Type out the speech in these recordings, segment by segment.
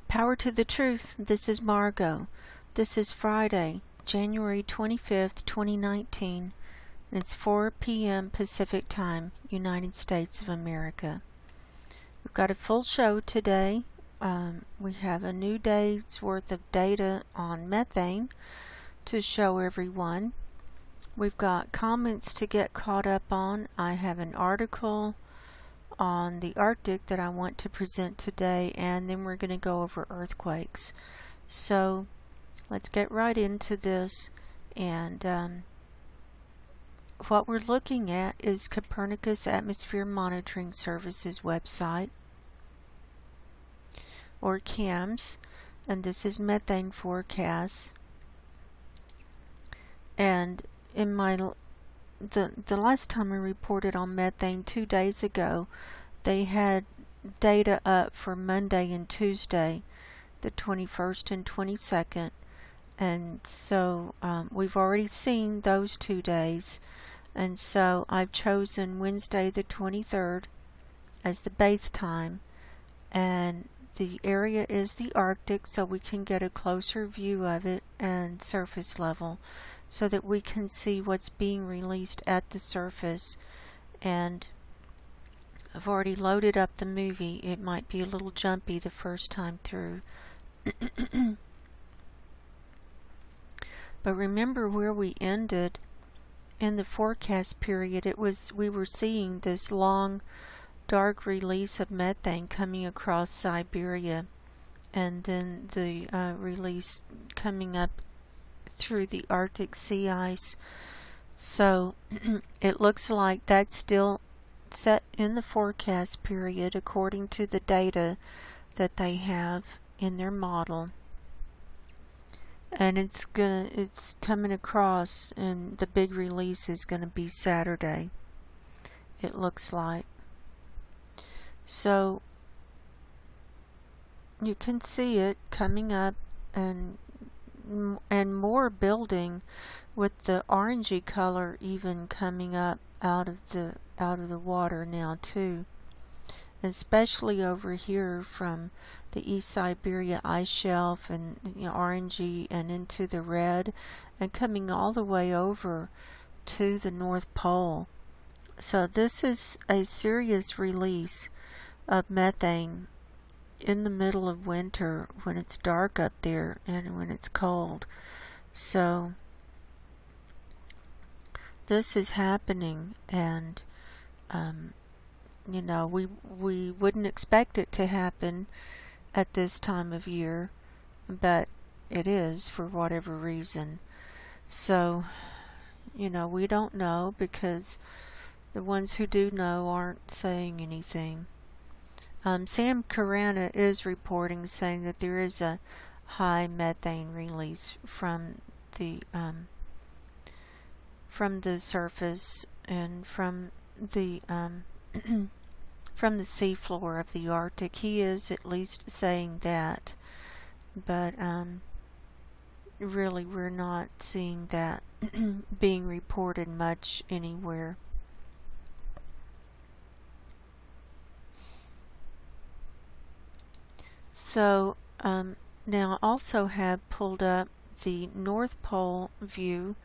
Power to the truth. This is Margo. This is Friday, January 25th, 2019. It's 4 p.m. Pacific Time, United States of America. We've got a full show today. We have a new day's worth of data on methane to show everyone. We've got comments to get caught up on. I have an article on the Arctic that I want to present today, and then we're going to go over earthquakes. So let's get right into this. And what we're looking at is Copernicus Atmosphere Monitoring Service's website, or CAMS, and this is methane forecasts. And in my the last time I reported on methane 2 days ago, they had data up for Monday and Tuesday, the 21st and 22nd, and so we've already seen those 2 days, and so I've chosen Wednesday the 23rd as the base time, and the area is the Arctic, so we can get a closer view of it and surface level, so that we can see what's being released at the surface. And I've already loaded up the movie. It might be a little jumpy the first time through. But remember where we ended in the forecast period. We were seeing this long dark release of methane coming across Siberia, and then the release coming up through the Arctic sea ice. So it looks like that's still set in the forecast period according to the data that they have in their model, and it's coming across, and the big release is going to be Saturday, it looks like. So you can see it coming up, and more building, with the orangey color even coming up out of the water now too, especially over here from the East Siberia ice shelf, and orangey and into the red, and coming all the way over to the North Pole. So this is a serious release of methane in the middle of winter, when it's dark up there and when it's cold. So this is happening, and we wouldn't expect it to happen at this time of year, but it is for whatever reason. So we don't know, because the ones who do know aren't saying anything. Sam Carana is reporting, saying that there is a high methane release from the surface and from the from the seafloor of the Arctic. He is at least saying that, but really we're not seeing that being reported much anywhere. So now I also have pulled up the North Pole view,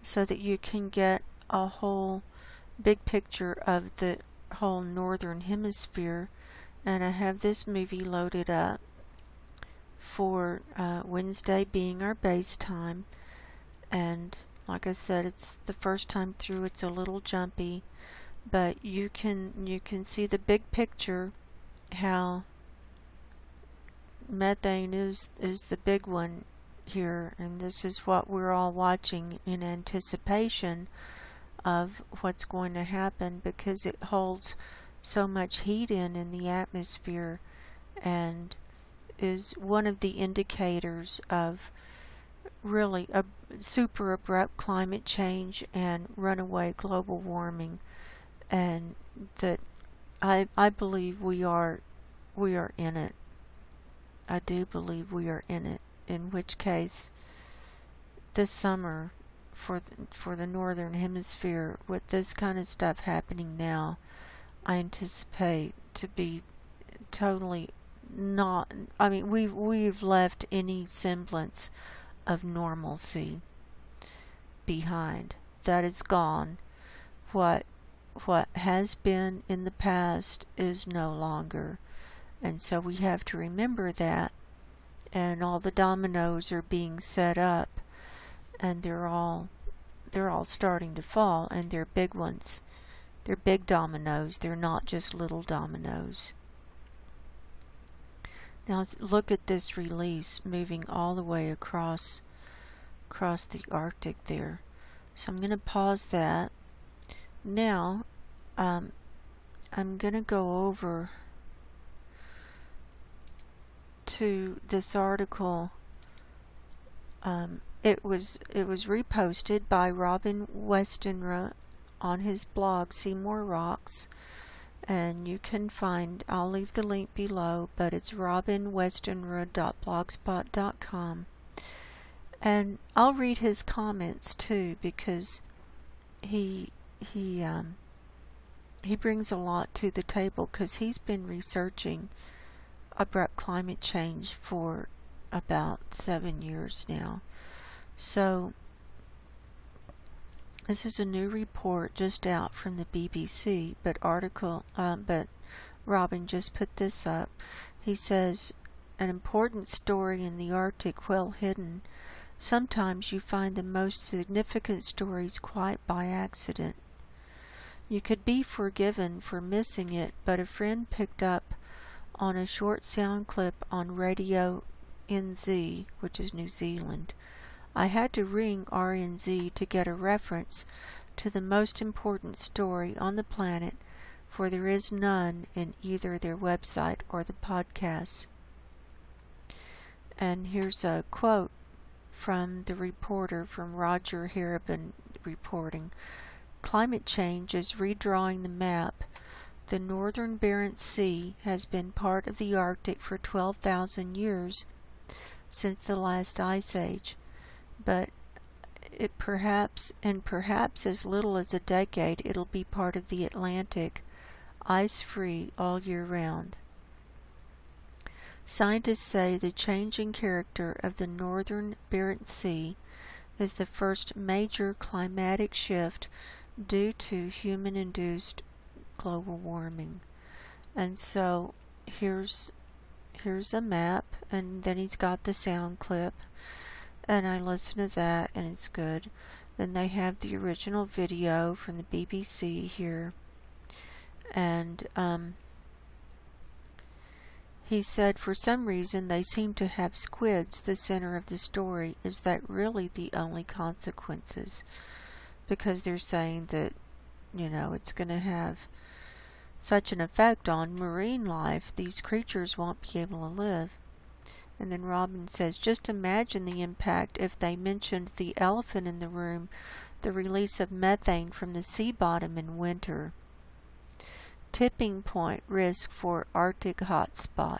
so that you can get a whole big picture of the whole northern hemisphere, and I have this movie loaded up for Wednesday being our base time. And like I said, it's the first time through, it's a little jumpy, but you can see the big picture, how methane is the big one here, and this is what we're all watching in anticipation of what's going to happen, because it holds so much heat in the atmosphere, and is one of the indicators of really a super abrupt climate change and runaway global warming, and that I believe we are in it. I do believe we are in it, in which case this summer for the northern hemisphere, with this kind of stuff happening now, I anticipate to be totally not, I mean, we've left any semblance of normalcy behind. That is gone. What has been in the past is no longer. And so we have to remember that. And all the dominoes are being set up, and they're all starting to fall, and they're big ones. They're big dominoes. They're not just little dominoes. Now look at this release moving all the way across the Arctic there. So I'm going to pause that. Now I'm going to go over to this article. It was reposted by Robin Westenra on his blog Seymour Rocks, and you can find, I'll leave the link below, but it's robinwestenra.blogspot.com, and I'll read his comments too, because he brings a lot to the table, because he's been researching abrupt climate change for about 7 years now. So this is a new report just out from the BBC, but Robin just put this up. He says, an important story in the Arctic well hidden. Sometimes you find the most significant stories quite by accident. You could be forgiven for missing it, but a friend picked up on a short sound clip on Radio NZ, which is New Zealand. I had to ring RNZ to get a reference to the most important story on the planet, for there is none in either their website or the podcasts. And here's a quote from the reporter, from Roger Harriban reporting. Climate change is redrawing the map. The northern Barents Sea has been part of the Arctic for 12,000 years, since the last ice age, but perhaps as little as a decade it'll be part of the Atlantic, ice-free all year round. Scientists say the changing character of the northern Barents Sea is the first major climatic shift due to human-induced global warming. And so here's a map, and then he's got the sound clip, and I listen to that, and it's good. Then they have the original video from the BBC here, and he said for some reason they seem to have squids the center of the story. Is that really the only consequences? Because they're saying that, it's going to have such an effect on marine life, these creatures won't be able to live. And then Robin says, just imagine the impact if they mentioned the elephant in the room, the release of methane from the sea bottom in winter. Tipping point risk for Arctic hotspot.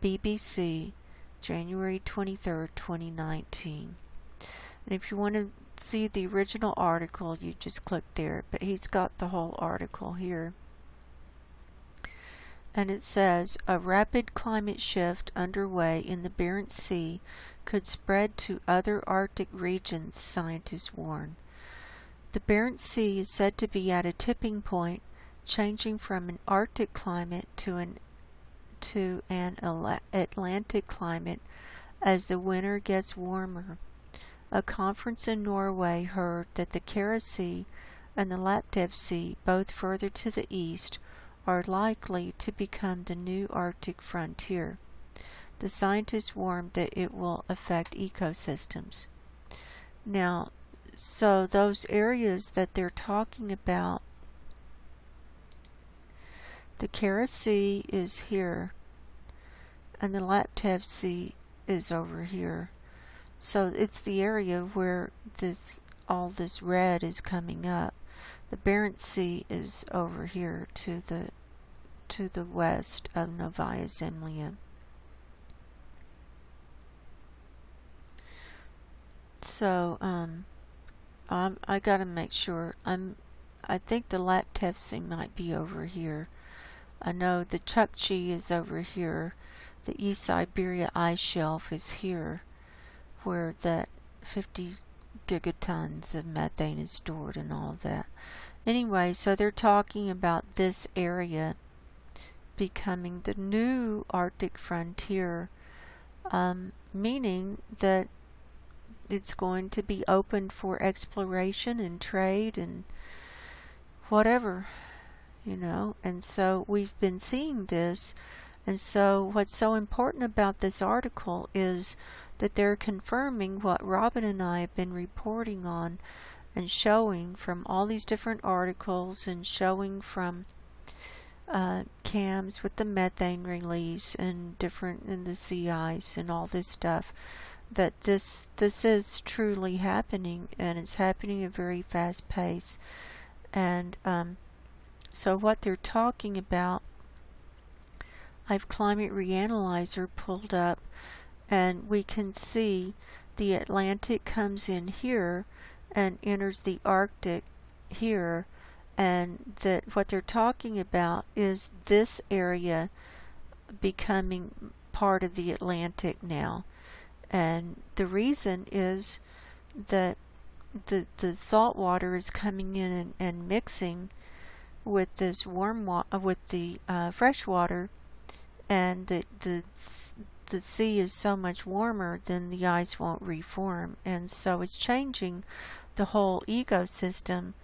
BBC, January 23rd, 2019. And if you want to see the original article, you just click there, but he's got the whole article here. And it says, a rapid climate shift underway in the Barents Sea could spread to other Arctic regions, scientists warn. The Barents Sea is said to be at a tipping point, changing from an Arctic climate to an Atlantic climate as the winter gets warmer. A conference in Norway heard that the Kara Sea and the Laptev Sea, both further to the east, are likely to become the new Arctic frontier. The scientists warned that it will affect ecosystems. Now, so those areas that they're talking about, the Kara Sea is here, and the Laptev Sea is over here. So it's the area where all this red is coming up. The Barents Sea is over here to the west of Novaya Zemlya. So I gotta make sure. I think the Laptev Sea might be over here. I know the Chukchi is over here. the East Siberia ice shelf is here, where that 50 gigatons of methane is stored and all of that. Anyway, so they're talking about this area becoming the new Arctic frontier, meaning that it's going to be open for exploration and trade and whatever, and so we've been seeing this. And so what's so important about this article is that they're confirming what Robin and I have been reporting on and showing from all these different articles, and showing from cams with the methane release and different in the sea ice and all this stuff, that this is truly happening, and it's happening at a very fast pace. And so what they're talking about, I've Climate Reanalyzer pulled up, and we can see the Atlantic comes in here and enters the Arctic here, and that what they're talking about is this area becoming part of the Atlantic now. And the reason is that the salt water is coming in and mixing with this with the fresh water, and the sea is so much warmer, then the ice won't reform, and so it's changing the whole ecosystem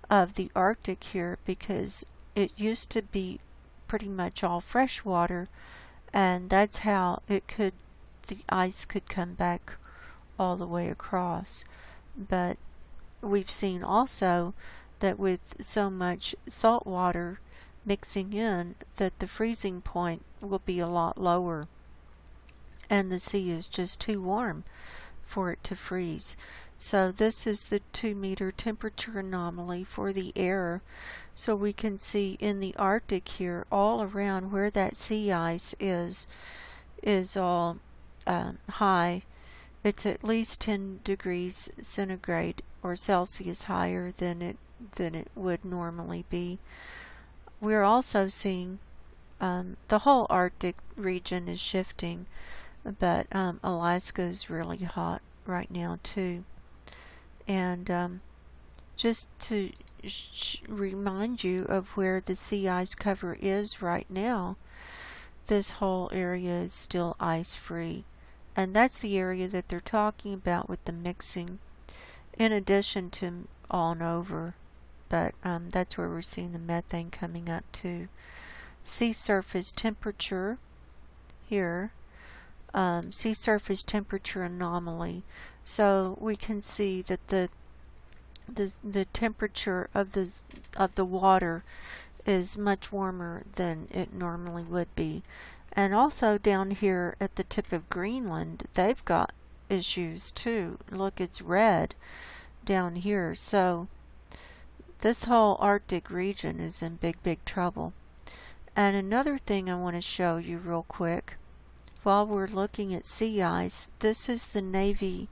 of the Arctic here, because it used to be pretty much all fresh water, and that's how the ice could come back all the way across. But we've seen also that with so much salt water mixing in, that the freezing point will be a lot lower, and the sea is just too warm for it to freeze. So this is the 2-meter temperature anomaly for the air. So we can see in the Arctic here, all around where that sea ice is all high. It's at least 10 degrees centigrade or Celsius higher than it would normally be. We're also seeing the whole Arctic region is shifting, but Alaska is really hot right now too. And just to remind you of where the sea ice cover is right now, this whole area is still ice-free. And that's the area that they're talking about with the mixing, in addition to on over. But that's where we're seeing the methane coming up too. Sea surface temperature here, sea surface temperature anomaly. So we can see that the temperature of the water is much warmer than it normally would be. And also down here at the tip of Greenland, they've got issues too. Look, it's red down here. So this whole Arctic region is in big trouble. And another thing I want to show you real quick, while we're looking at sea ice, this is the Navy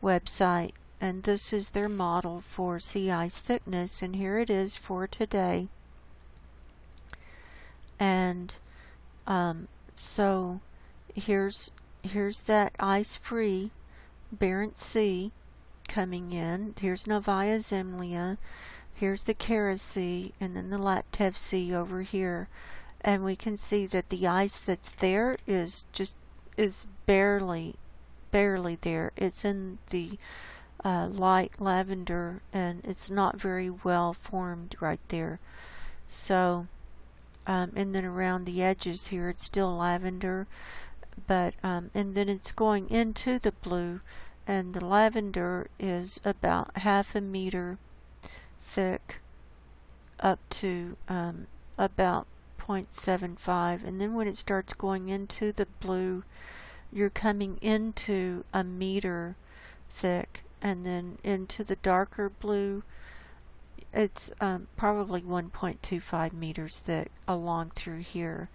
website, and this is their model for sea ice thickness, and here it is for today. And so here's that ice-free Barents Sea coming in. Here's Novaya Zemlya, here's the Kara Sea, and then the Laptev Sea over here. And we can see that the ice that's there is barely there. It's in the light lavender, and it's not very well formed right there. So and then around the edges here it's still lavender, but and then it's going into the blue, and the lavender is about 0.5 meter thick up to about 0.75, and then when it starts going into the blue, you're coming into 1 meter thick, and then into the darker blue it's probably 1.25 meters thick along through here.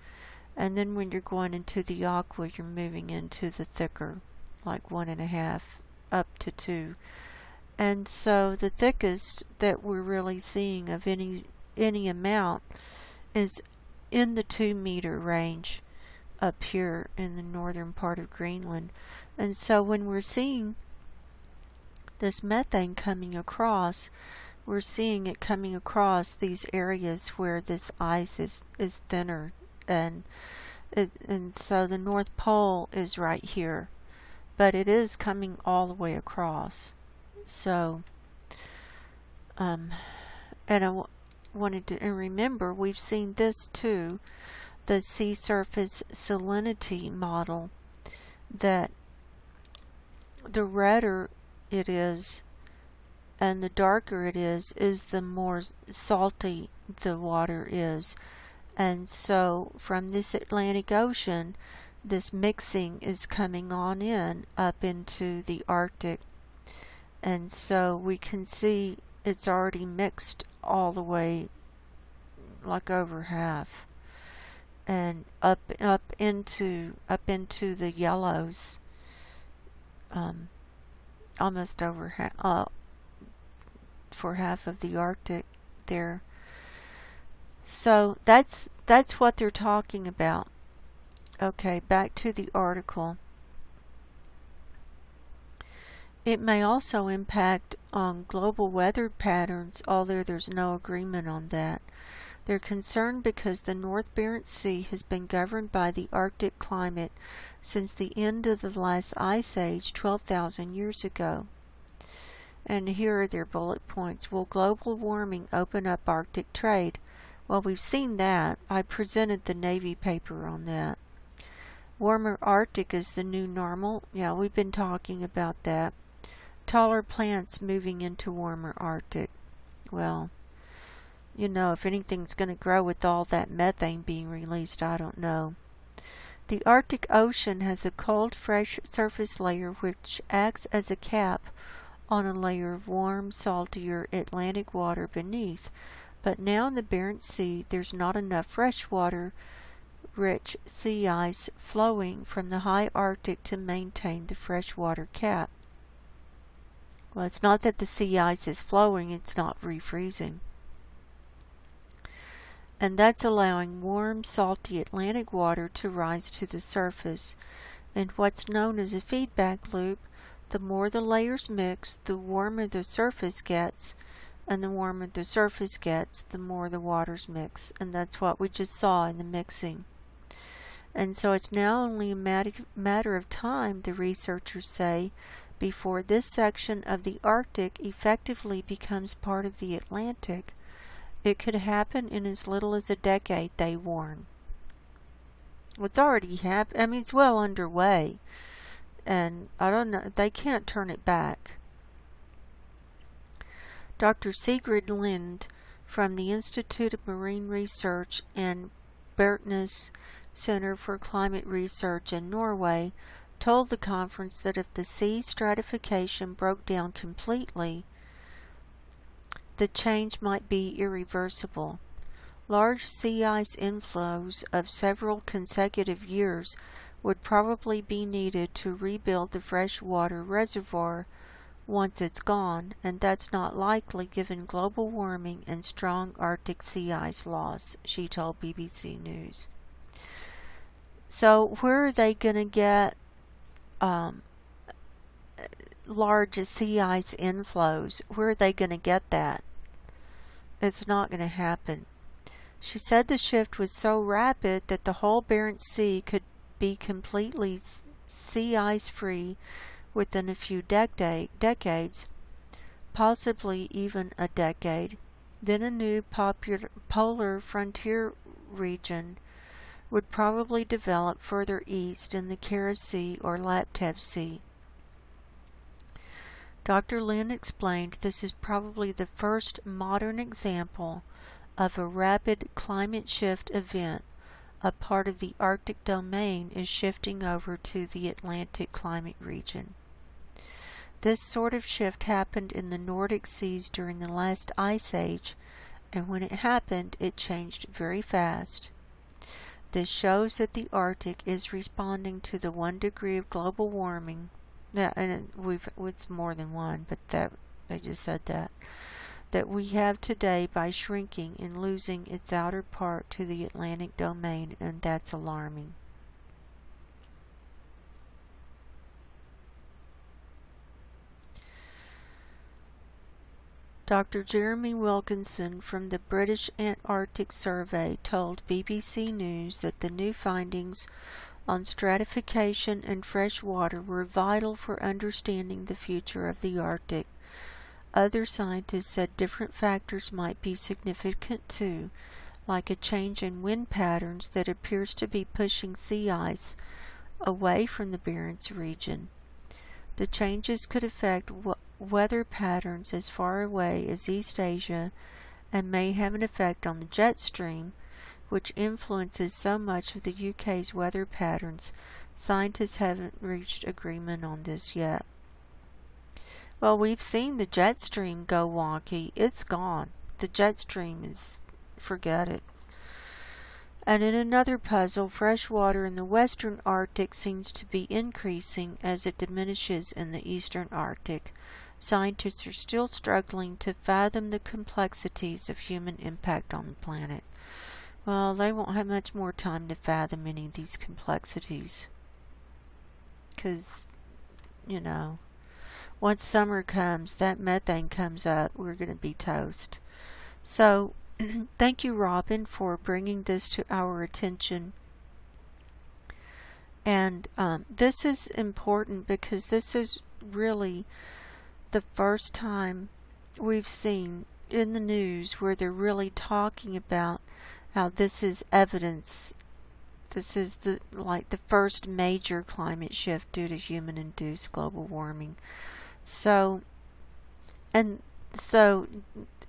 And then when you're going into the aqua, you're moving into the thicker, like 1.5 up to 2. And so the thickest that we're really seeing of any amount is in the 2 meter range, up here in the northern part of Greenland. And so when we're seeing this methane coming across, we're seeing it coming across these areas where this ice is thinner, and so the North Pole is right here, but it is coming all the way across. So and wanted to, and remember, we've seen this too, the sea surface salinity model, that the redder it is and the darker it is the more salty the water is. And so from this Atlantic Ocean, this mixing is coming on in up into the Arctic. And so we can see it's already mixed all the way, like over half, and up into the yellows, almost over half, for half of the Arctic there. So that's what they're talking about. Okay, back to the article. It may also impact on global weather patterns, although there's no agreement on that. They're concerned because the North Barents Sea has been governed by the Arctic climate since the end of the last ice age 12,000 years ago. And here are their bullet points. Will global warming open up Arctic trade? Well, we've seen that. I presented the Navy paper on that. Warmer Arctic is the new normal. Yeah, we've been talking about that. Taller plants moving into warmer Arctic. Well, you know, if anything's going to grow with all that methane being released, I don't know. The Arctic Ocean has a cold, fresh surface layer which acts as a cap on a layer of warm, saltier Atlantic water beneath. But now in the Barents Sea, there's not enough freshwater rich sea ice flowing from the high Arctic to maintain the freshwater cap. Well, it's not that the sea ice is flowing, it's not refreezing. And that's allowing warm, salty Atlantic water to rise to the surface. And what's known as a feedback loop, the more the layers mix, the warmer the surface gets, and the warmer the surface gets, the more the waters mix. And that's what we just saw in the mixing. And so it's now only a matter of time, the researchers say, before this section of the Arctic effectively becomes part of the Atlantic. It could happen in as little as a decade, they warn. It's already happened. I mean, it's well underway. And I don't know, they can't turn it back. Dr. Sigrid Lind from the Institute of Marine Research and Bertnes Center for Climate Research in Norway told the conference that if the sea stratification broke down completely, the change might be irreversible. Large sea ice inflows of several consecutive years would probably be needed to rebuild the freshwater reservoir once it's gone, and that's not likely given global warming and strong Arctic sea ice loss, she told BBC News. So where are they going to get large sea ice inflows? Where are they going to get that? It's not going to happen. She said the shift was so rapid that the whole Barents Sea could be completely sea ice free within a few decades, possibly even a decade. Then a new polar frontier region would probably develop further east in the Kara Sea or Laptev Sea. Dr. Lin explained this is probably the first modern example of a rapid climate shift event. A part of the Arctic domain is shifting over to the Atlantic climate region. This sort of shift happened in the Nordic seas during the last ice age, and when it happened, it changed very fast. This shows that the Arctic is responding to the 1 degree of global warming. Yeah, and it's more than one, but they just said that we have today by shrinking and losing its outer part to the Atlantic domain, and that's alarming. Dr. Jeremy Wilkinson from the British Antarctic Survey told BBC News that the new findings on stratification and fresh water were vital for understanding the future of the Arctic. Other scientists said different factors might be significant too, like a change in wind patterns that appears to be pushing sea ice away from the Barents region. The changes could affect weather patterns as far away as East Asia and may have an effect on the jet stream, which influences so much of the UK's weather patterns. Scientists haven't reached agreement on this yet. Well, we've seen the jet stream go wonky. It's gone. The jet stream is, forget it. And in another puzzle, fresh water in the western Arctic seems to be increasing as it diminishes in the eastern Arctic. Scientists are still struggling to fathom the complexities of human impact on the planet. Well, they won't have much more time to fathom any of these complexities. Because, you know, once summer comes, that methane comes up, we're going to be toast. So, thank you, Robin, for bringing this to our attention. And this is important because this is really the first time we've seen in the news where they're really talking about how this is evidence. This is the first major climate shift due to human-induced global warming. So it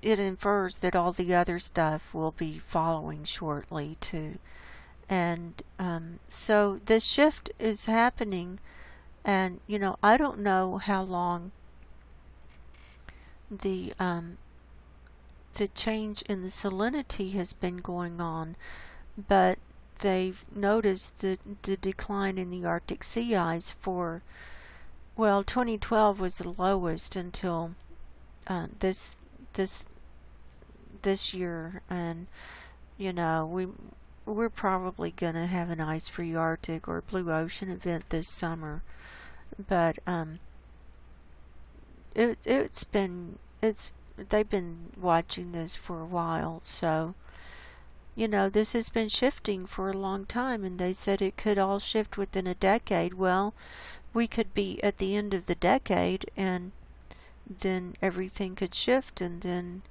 infers that all the other stuff will be following shortly too. And so this shift is happening, and you know, I don't know how long the change in the salinity has been going on, but they've noticed the decline in the Arctic sea ice for, well, 2012 was the lowest until this year, and you know, we're probably gonna have an ice-free Arctic or blue ocean event this summer, but they've been watching this for a while, so you know, this has been shifting for a long time, and they said it could all shift within a decade. Well, we could be at the end of the decade, and then everything could shift, and then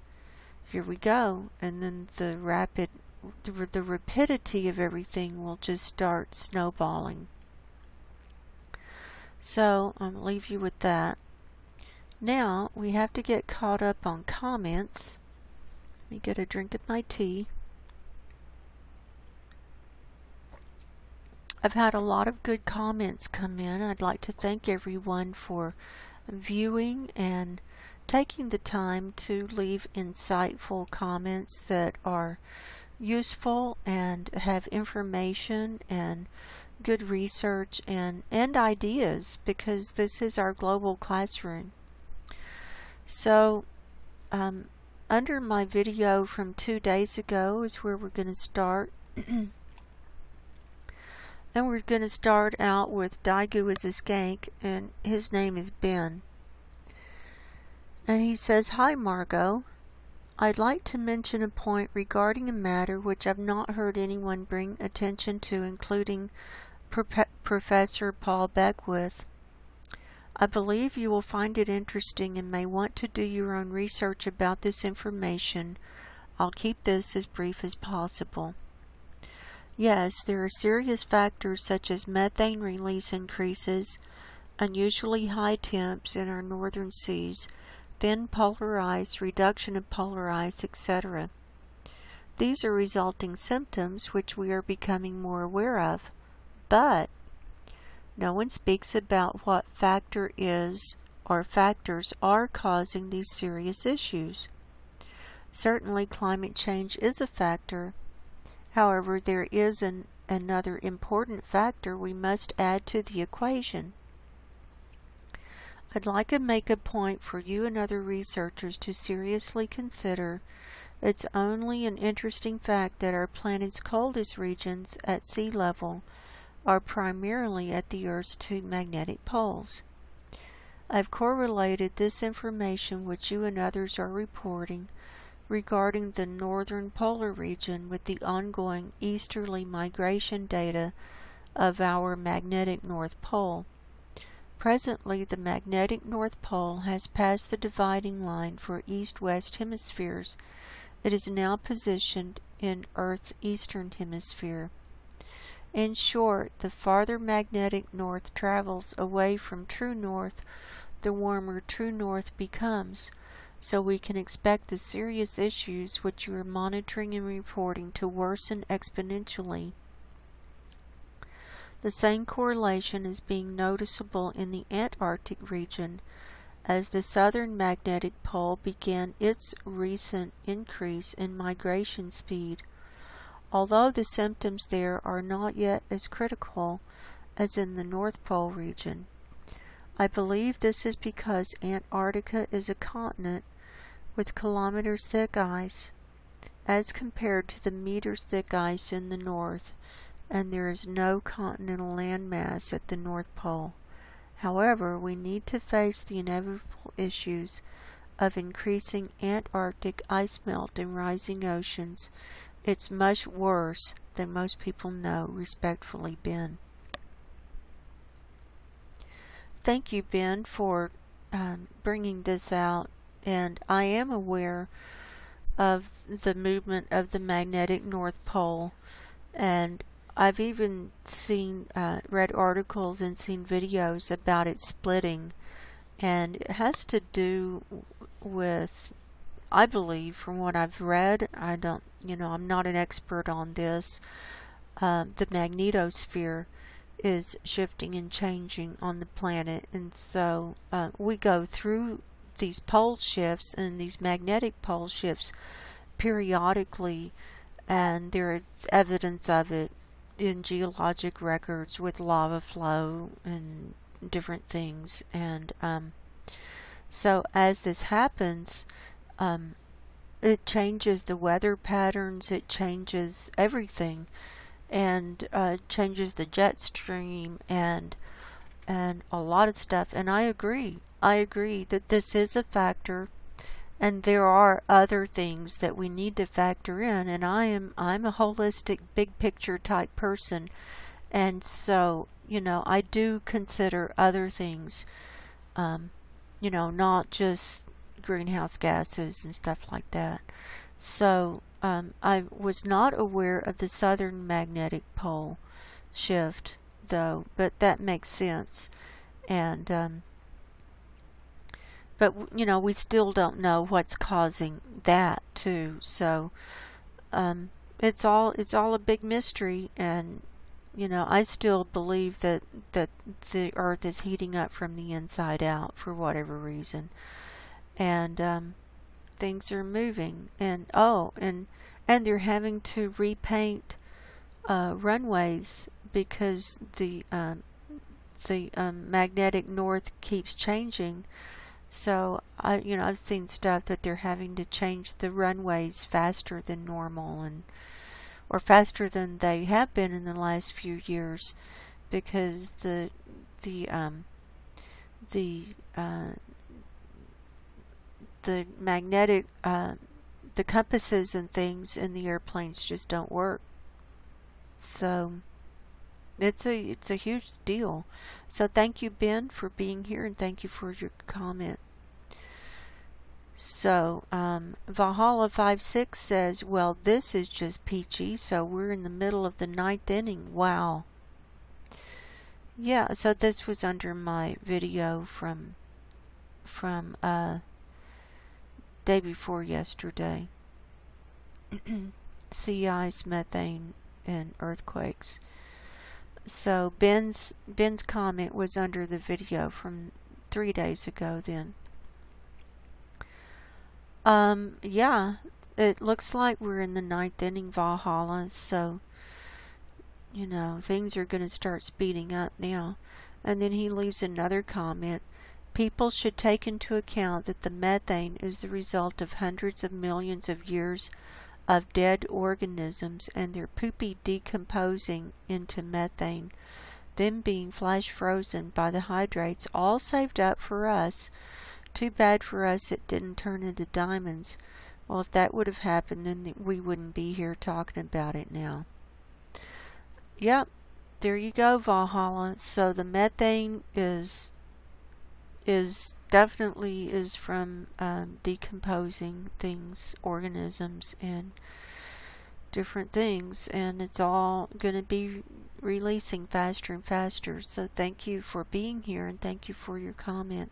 here we go, and then the rapidity of everything will just start snowballing. So I'll leave you with that. Now we have to get caught up on comments. Let me get a drink of my tea. I've had a lot of good comments come in. I'd like to thank everyone for viewing and taking the time to leave insightful comments that are useful and have information and good research and ideas, because this is our global classroom. So under my video from 2 days ago is where we're going to start. And we're going to start out with Daegu is a skank, and his name is Ben. And he says, "Hi Margo, I'd like to mention a point regarding a matter which I've not heard anyone bring attention to, including Professor Paul Beckwith. I believe you will find it interesting and may want to do your own research about this information. I'll keep this as brief as possible. Yes, there are serious factors such as methane release increases, unusually high temps in our northern seas, thin polar ice, reduction of polar ice, etc. These are resulting symptoms which we are becoming more aware of, but no one speaks about what factor is or factors are causing these serious issues. Certainly climate change is a factor. However, there is another important factor we must add to the equation. I'd like to make a point for you and other researchers to seriously consider. It's only an interesting fact that our planet's coldest regions at sea level are primarily at the Earth's two magnetic poles. I've correlated this information which you and others are reporting regarding the northern polar region with the ongoing easterly migration data of our magnetic North Pole. Presently, the magnetic North Pole has passed the dividing line for east-west hemispheres. It is now positioned in Earth's eastern hemisphere. In short, the farther magnetic north travels away from true north, the warmer true north becomes. So we can expect the serious issues which you are monitoring and reporting to worsen exponentially. The same correlation is being noticeable in the Antarctic region as the southern magnetic pole began its recent increase in migration speed. Although the symptoms there are not yet as critical as in the North Pole region. I believe this is because Antarctica is a continent with kilometers thick ice as compared to the meters thick ice in the north, and there is no continental landmass at the North Pole. However, we need to face the inevitable issues of increasing Antarctic ice melt and rising oceans. It's much worse than most people know. Respectfully, Ben. Thank you, Ben, for bringing this out. And I am aware of the movement of the magnetic North Pole. And I've even read articles and seen videos about it splitting. And it has to do with, I believe, from what I've read, I'm not an expert on this, the magnetosphere is shifting and changing on the planet, and so we go through these pole shifts and these magnetic pole shifts periodically, and there is evidence of it in geologic records with lava flow and different things. And so as this happens, it changes the weather patterns, it changes everything, and changes the jet stream and a lot of stuff. And I agree that this is a factor, and there are other things that we need to factor in. And I'm a holistic, big picture type person, and so I do consider other things, not just greenhouse gases and stuff like that. So I was not aware of the southern magnetic pole shift, though, but that makes sense. And but we still don't know what's causing that too. So it's all a big mystery, and I still believe that the Earth is heating up from the inside out for whatever reason, and things are moving, and they're having to repaint runways because the magnetic north keeps changing. So I've seen stuff that they're having to change the runways faster than normal, or faster than they have been in the last few years, because the magnetic the compasses and things in the airplanes just don't work. So it's a huge deal. So thank you, Ben, for being here, and thank you for your comment. So Valhalla 56 says, well, this is just peachy, so we're in the middle of the 9th inning. Wow. Yeah, so this was under my video from day before yesterday. Sea ice, methane, and earthquakes. So Ben's comment was under the video from 3 days ago then. Yeah, it looks like we're in the 9th inning, Valhalla, so things are going to start speeding up now. And then he leaves another comment. People should take into account that the methane is the result of hundreds of millions of years of dead organisms and their poopy decomposing into methane. them being flash frozen by the hydrates, all saved up for us. Too bad for us it didn't turn into diamonds. Well, if that would have happened, then we wouldn't be here talking about it now. Yep, there you go, Valhalla. So the methane is definitely from decomposing things, organisms, and different things, and it's all going to be releasing faster and faster. So thank you for being here, and thank you for your comment.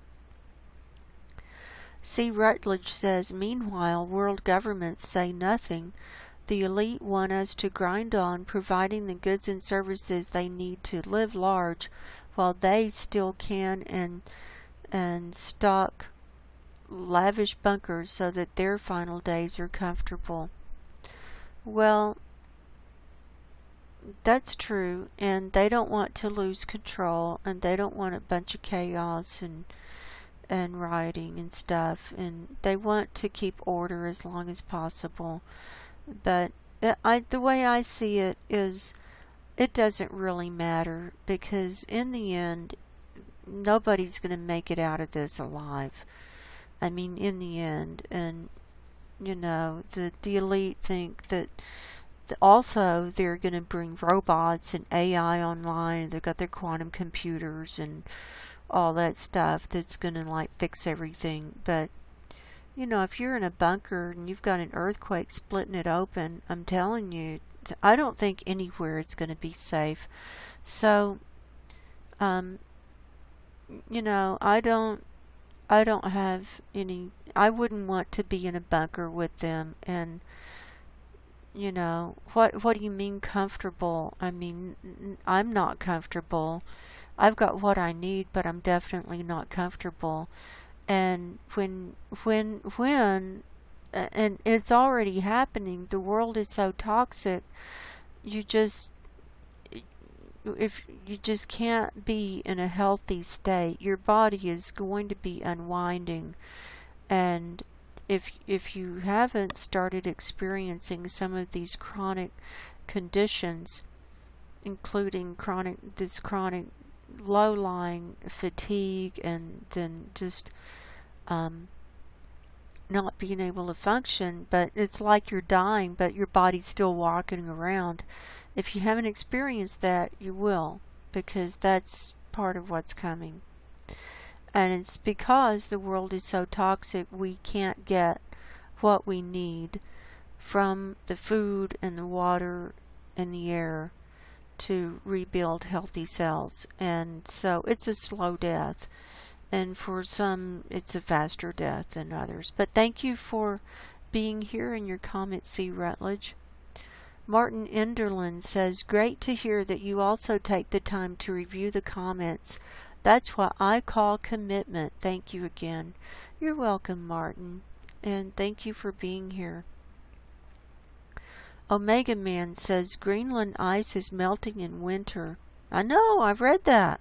C. Rutledge says, meanwhile, world governments say nothing. The elite want us to grind on, providing the goods and services they need to live large, while they still can and stock lavish bunkers so that their final days are comfortable. Well, that's true, and they don't want to lose control, and they don't want a bunch of chaos and rioting and stuff, and they want to keep order as long as possible. But the way I see it is, it doesn't really matter, because in the end, nobody's going to make it out of this alive. I mean, in the end. And the elite think that also they're going to bring robots and AI online, and they've got their quantum computers and all that stuff that's going to like fix everything. But if you're in a bunker and you've got an earthquake splitting it open, I'm telling you, I don't think anywhere it's going to be safe. So I don't have any, I wouldn't want to be in a bunker with them. And what do you mean comfortable? I mean, I'm not comfortable. I've got what I need, but I'm definitely not comfortable. And when and it's already happening, the world is so toxic, if you just can't be in a healthy state. Your body is going to be unwinding, and if you haven't started experiencing some of these chronic conditions, including chronic low-lying fatigue, and then just not being able to function, but it's like you're dying, but your body's still walking around. If you haven't experienced that, you will, because that's part of what's coming. And it's because the world is so toxic, we can't get what we need from the food and the water and the air to rebuild healthy cells. And so it's a slow death, and for some it's a faster death than others. But thank you for being here in your comment, C. Rutledge. Martin Enderlin says, great to hear that you also take the time to review the comments. That's what I call commitment. Thank you again. You're welcome, Martin, and thank you for being here. Omega Man says, Greenland ice is melting in winter. I know, I've read that.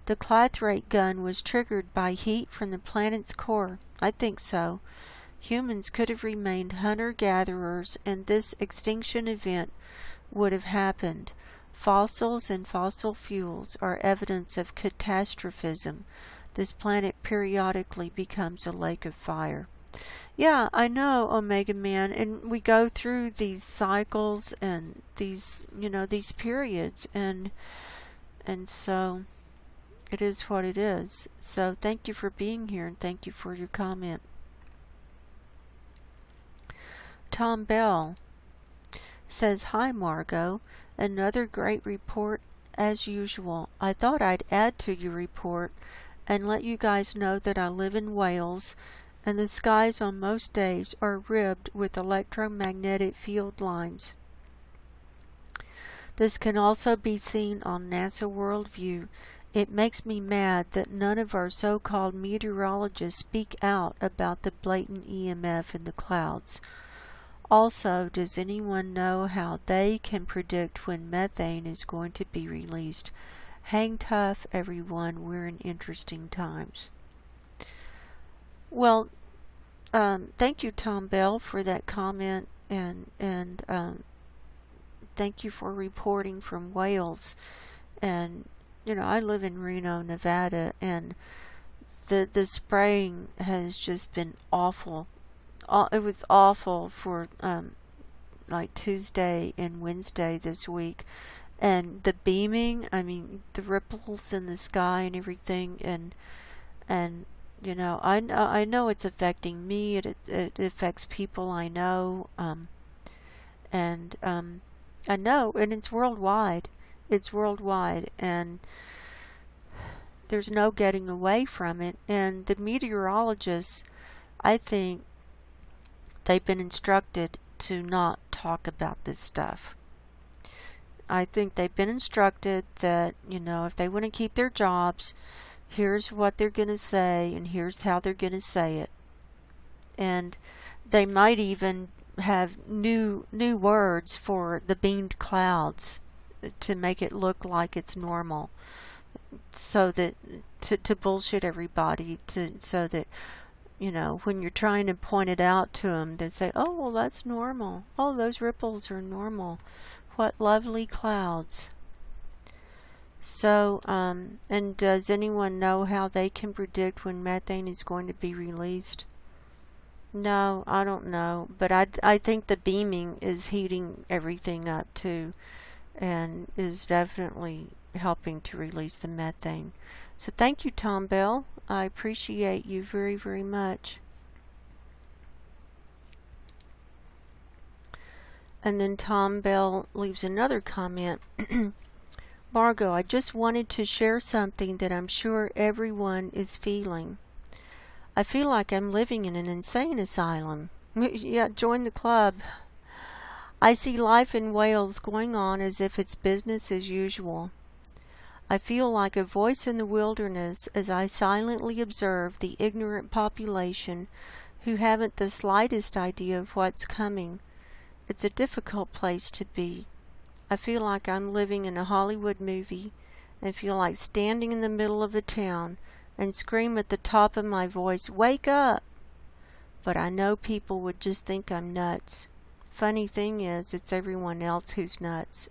The Clathrate gun was triggered by heat from the planet's core. I think so. Humans could have remained hunter-gatherers, and this extinction event would have happened. Fossils and fossil fuels are evidence of catastrophism. This planet periodically becomes a lake of fire. Yeah, I know, Omega Man, and we go through these cycles and these periods, and so it is what it is. So thank you for being here, and thank you for your comment. Tom Bell says, hi, Margo. Another great report as usual. I thought I'd add to your report and let you guys know that I live in Wales, and the skies on most days are ribbed with electromagnetic field lines. This can also be seen on NASA Worldview. It makes me mad that none of our so-called meteorologists speak out about the blatant EMF in the clouds. Also, does anyone know how they can predict when methane is going to be released? Hang tough, everyone. We're in interesting times. Well, thank you, Tom Bell, for that comment, and thank you for reporting from Wales. And I live in Reno, Nevada, and the spraying has just been awful. It was awful for like Tuesday and Wednesday this week, and the beaming, I mean the ripples in the sky and everything, and I know it's affecting me. It affects people I know, and I know, and it's worldwide. It's worldwide, and there's no getting away from it. And the meteorologists, I think, they've been instructed to not talk about this stuff. I think they've been instructed that, if they want to keep their jobs, here's what they're going to say, and here's how they're going to say it. And they might even have new words for the beamed clouds to make it look like it's normal, so that to bullshit everybody, so that when you're trying to point it out to them, they say, oh, well, that's normal. Oh, those ripples are normal. What lovely clouds. So, and does anyone know how they can predict when methane is going to be released? No, I don't know. But I think the beaming is heating everything up too, and is definitely helping to release the methane. So thank you, Tom Bell. I appreciate you very, very much. And then Tom Bell leaves another comment. Margo, I just wanted to share something that I'm sure everyone is feeling. I feel like I'm living in an insane asylum. Yeah, join the club. I see life in Wales going on as if it's business as usual. I feel like a voice in the wilderness as I silently observe the ignorant population who haven't the slightest idea of what's coming. It's a difficult place to be. I feel like I'm living in a Hollywood movie and feel like standing in the middle of the town and scream at the top of my voice, "Wake up!" But I know people would just think I'm nuts. Funny thing is, it's everyone else who's nuts.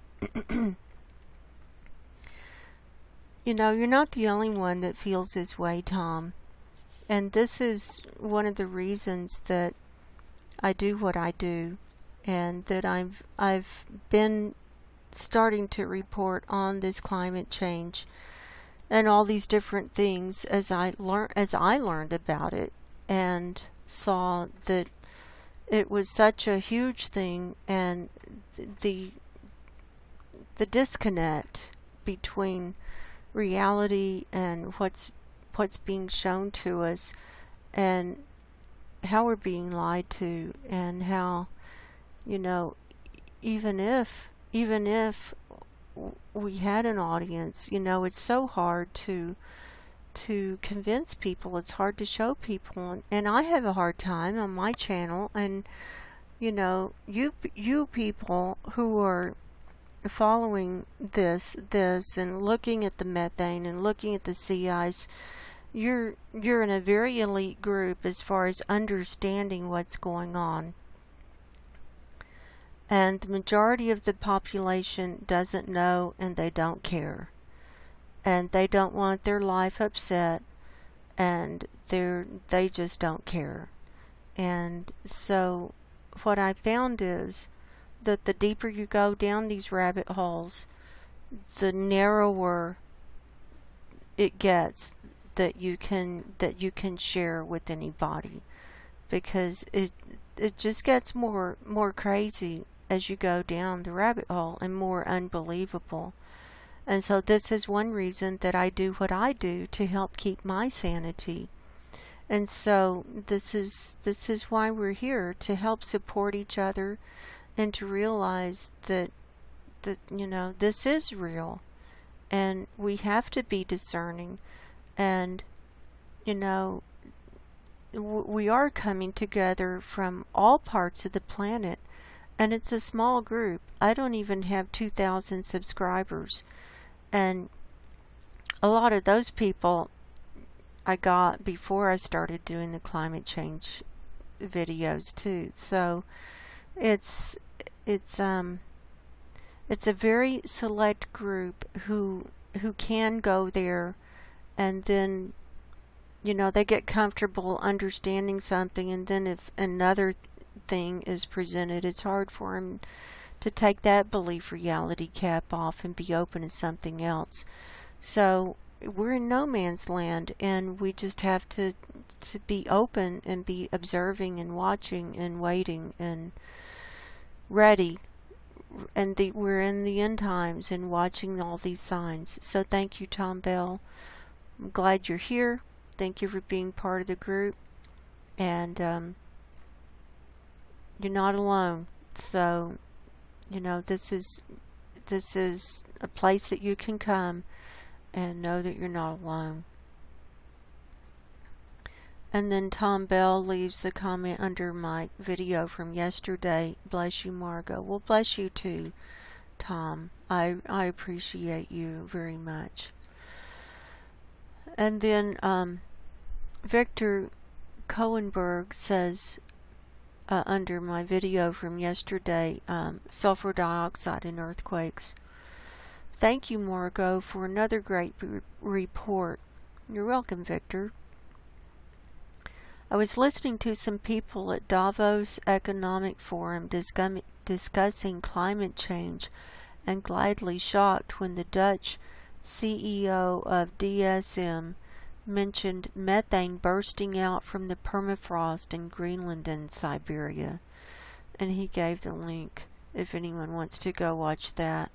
You're not the only one that feels this way, Tom. And this is one of the reasons that I do what I do, and that I've been starting to report on this climate change and all these different things as I learned about it and saw that it was such a huge thing, and the disconnect between reality and what's being shown to us, and how we're being lied to, and how even if we had an audience, it's so hard to convince people. It's hard to show people, and I have a hard time on my channel. And you people who are following this and looking at the methane and looking at the sea ice, you're in a very elite group as far as understanding what's going on. And the majority of the population doesn't know, and they don't care. And they don't want their life upset, and they just don't care. And so what I found is that the deeper you go down these rabbit holes, the narrower it gets that you can share with anybody, because it just gets more crazy as you go down the rabbit hole, and more unbelievable. And so this is one reason that I do what I do to help keep my sanity. And so this is why we're here, to help support each other and to realize that this is real, and we have to be discerning. And we are coming together from all parts of the planet, and it's a small group. I don't even have 2,000 subscribers, and a lot of those people I got before I started doing the climate change videos too. So it's a very select group who who can go there, and then, you know, they get comfortable understanding something, and then if another thing is presented, it's hard for them to take that belief reality cap off and be open to something else. So we're in no man's land, and we just have to be open and be observing and watching and waiting and ready. And we're in the end times and watching all these signs. So thank you, Tom Bell. I'm glad you're here. Thank you for being part of the group. And you're not alone. So, you know, this is a place that you can come and know that you're not alone. And then Tom Bell leaves a comment under my video from yesterday. Bless you, Margo. Well, bless you too, Tom. I appreciate you very much. And then Victor Cohenberg says under my video from yesterday, sulfur dioxide in earthquakes. Thank you, Margo, for another great report. You're welcome, Victor. I was listening to some people at Davos Economic Forum discussing climate change and gladly shocked when the Dutch CEO of DSM mentioned methane bursting out from the permafrost in Greenland and Siberia. And he gave the link if anyone wants to go watch that.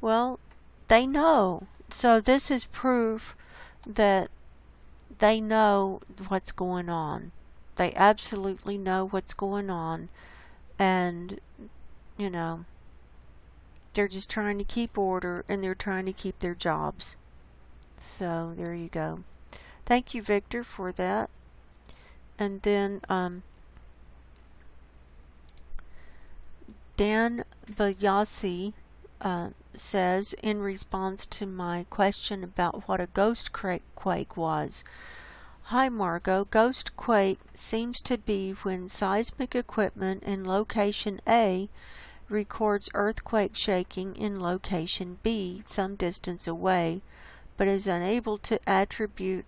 Well, they know. So this is proof that they know what's going on. They absolutely know what's going on. And, you know, they're just trying to keep order, and they're trying to keep their jobs. So there you go. Thank you, Victor, for that. And then Dan Bayasi says, in response to my question about what a ghost quake was, "Hi Margo, ghost quake seems to be when seismic equipment in location A records earthquake shaking in location B some distance away, but is unable to attribute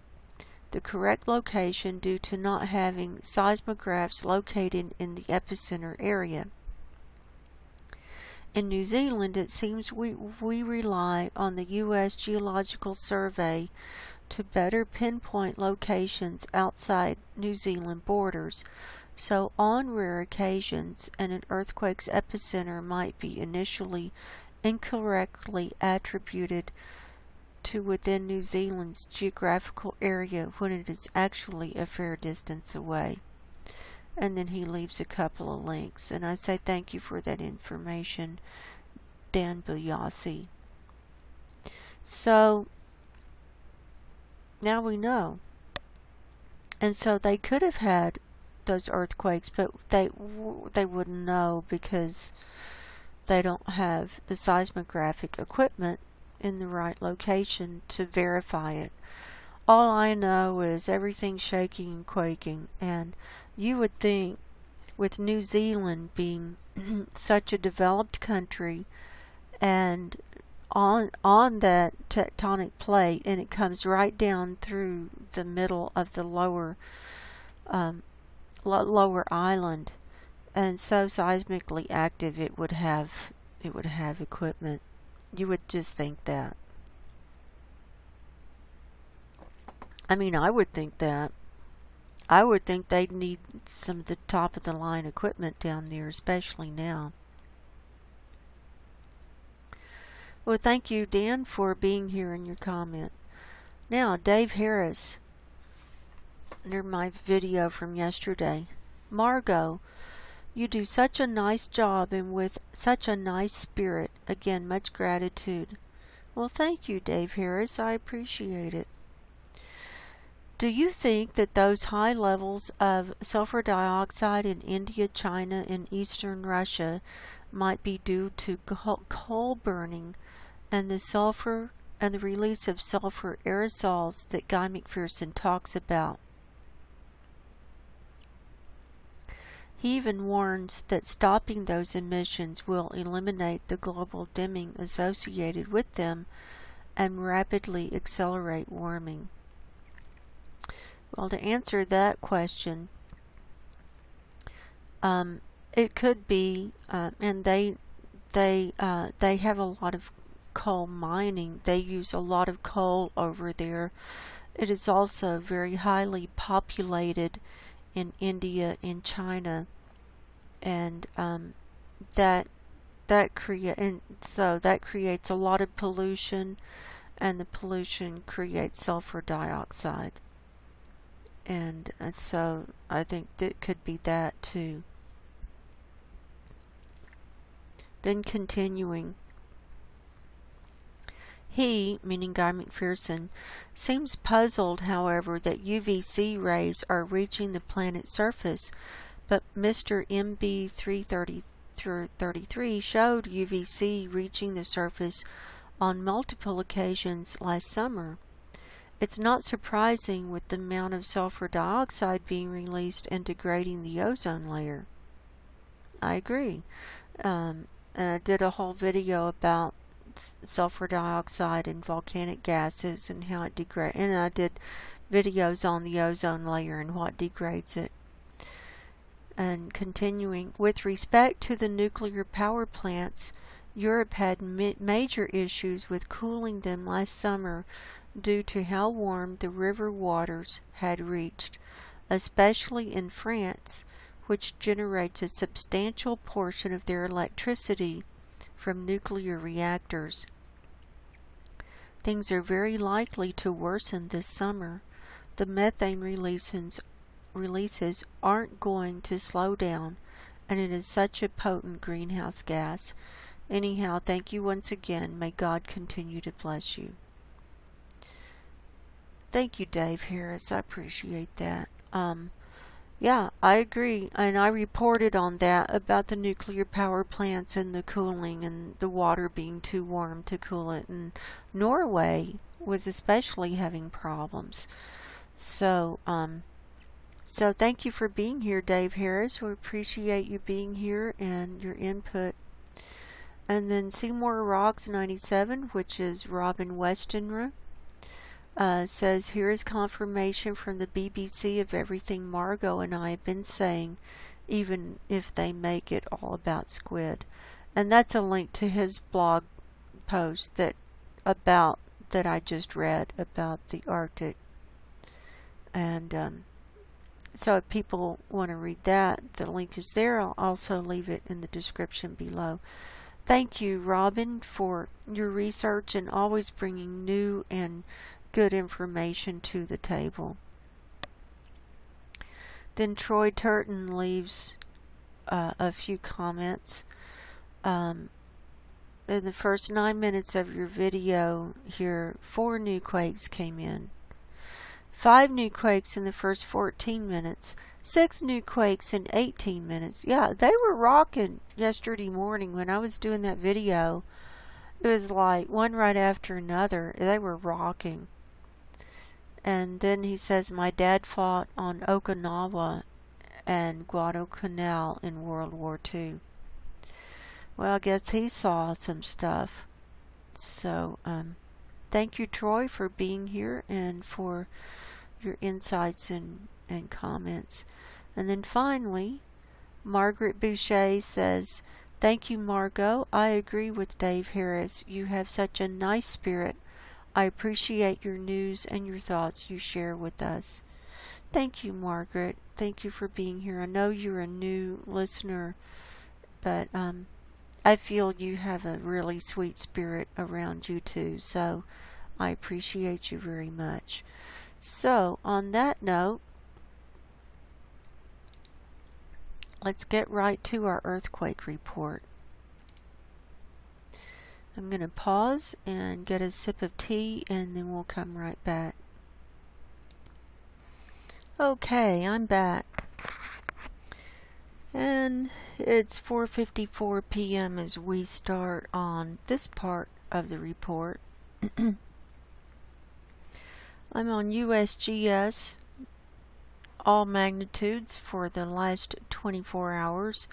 the correct location due to not having seismographs located in the epicenter area. In New Zealand, it seems we rely on the U.S. Geological Survey to better pinpoint locations outside New Zealand borders, so on rare occasions an earthquake's epicenter might be initially incorrectly attributed to within New Zealand's geographical area when it is actually a fair distance away." And then he leaves a couple of links, and I say thank you for that information, Dan Buyasi. So now we know. And so they could have had those earthquakes, but they wouldn't know because they don't have the seismographic equipment in the right location to verify it. All I know is everything's shaking and quaking, and you would think with New Zealand being such a developed country and on that tectonic plate, and it comes right down through the middle of the lower island, and so seismically active, it would have equipment. You would just think that. I mean, I would think that. I would think they'd need some of the top of the line equipment down there, especially now. Well, thank you, Dan, for being here in your comment. Now, Dave Harris, under my video from yesterday. "Margo, you do such a nice job and with such a nice spirit. Again, much gratitude." Well, thank you, Dave Harris. I appreciate it. "Do you think that those high levels of sulfur dioxide in India, China, and eastern Russia might be due to coal burning and the release of sulfur aerosols that Guy McPherson talks about? He even warns that stopping those emissions will eliminate the global dimming associated with them and rapidly accelerate warming? Well, to answer that question, it could be, and they have a lot of coal mining. They use a lot of coal over there. It is also very highly populated in India and China, and that creates a lot of pollution, and the pollution creates sulfur dioxide. And so I think that could be that too. Then continuing, he, meaning Guy McPherson, seems puzzled, however, that UVC rays are reaching the planet's surface, but Mr. MB333 showed UVC reaching the surface on multiple occasions last summer. It's not surprising with the amount of sulfur dioxide being released and degrading the ozone layer. I agree. And I did a whole video about sulfur dioxide and volcanic gases and how it degrades, and I did videos on the ozone layer and what degrades it. And continuing, with respect to the nuclear power plants, Europe had major issues with cooling them last summer due to how warm the river waters had reached, especially in France, which generates a substantial portion of their electricity from nuclear reactors. Things are very likely to worsen this summer. The methane releases aren't going to slow down, and it is such a potent greenhouse gas. Anyhow, thank you once again. May God continue to bless you. Thank you, Dave Harris. I appreciate that. Yeah, I agree, and I reported on that about the nuclear power plants and the cooling and the water being too warm to cool it, and Norway was especially having problems. So thank you for being here, Dave Harris. We appreciate you being here and your input. And then Seymour Rocks 97, which is Robin Westenra, says, here is confirmation from the BBC of everything Margo and I have been saying, even if they make it all about squid. And that's a link to his blog post that I just read about the Arctic. And so if people want to read that, the link is there. I'll also leave it in the description below. Thank you, Robin, for your research and always bringing new and good information to the table. Then Troy Turton leaves a few comments. In the first 9 minutes of your video here, 4 new quakes came in. 5 new quakes in the first 14 minutes. 6 new quakes in 18 minutes. Yeah, they were rocking yesterday morning when I was doing that video. It was like one right after another. They were rocking. And then he says, my dad fought on Okinawa and Guadalcanal in World War II. Well, I guess he saw some stuff. So, thank you, Troy, for being here and for your insights and comments. And then finally, Margaret Boucher says, thank you, Margo. I agree with Dave Harris. You have such a nice spirit. I appreciate your news and your thoughts you share with us. Thank you, Margaret. Thank you for being here. I know you're a new listener, but I feel you have a really sweet spirit around you too, so I appreciate you very much. So, on that note, let's get right to our earthquake report. I'm going to pause and get a sip of tea, and then we'll come right back. Okay, I'm back. And it's 4:54 p.m. as we start on this part of the report. I'm on USGS, all magnitudes for the last 24 hours.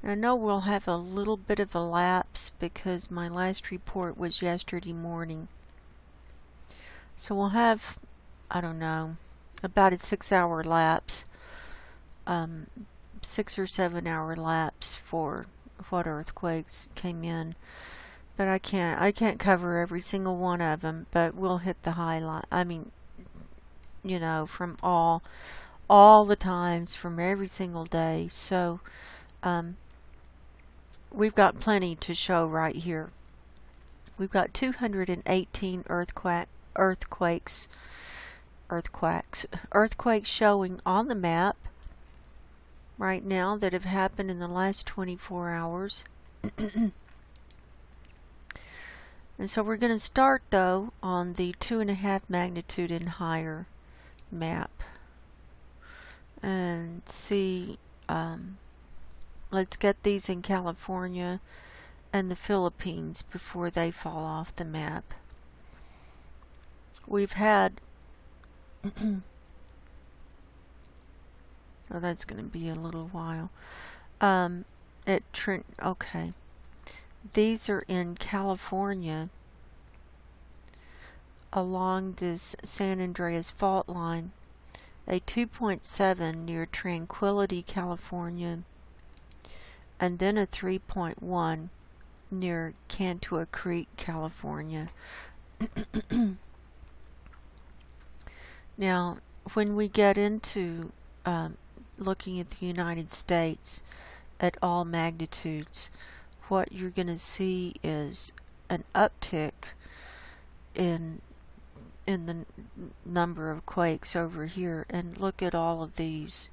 I know we'll have a little bit of a lapse because my last report was yesterday morning. So we'll have, I don't know, about a 6-hour lapse, 6 or 7 hour lapse for what earthquakes came in. But I can't cover every single one of them, but we'll hit the highlight. I mean, you know, from all the times from every single day. So we've got plenty to show right here. We've got 218 earthquakes showing on the map right now that have happened in the last 24 hours. And so we're going to start though on the 2.5 magnitude and higher map and see, let's get these in California and the Philippines before they fall off the map. We've had oh, that's going to be a little while. Okay. These are in California along this San Andreas fault line, a 2.7 near Tranquility, California, and then a 3.1 near Cantua Creek, California. Now, when we get into looking at the United States at all magnitudes, what you're going to see is an uptick in the number of quakes over here. And look at all of these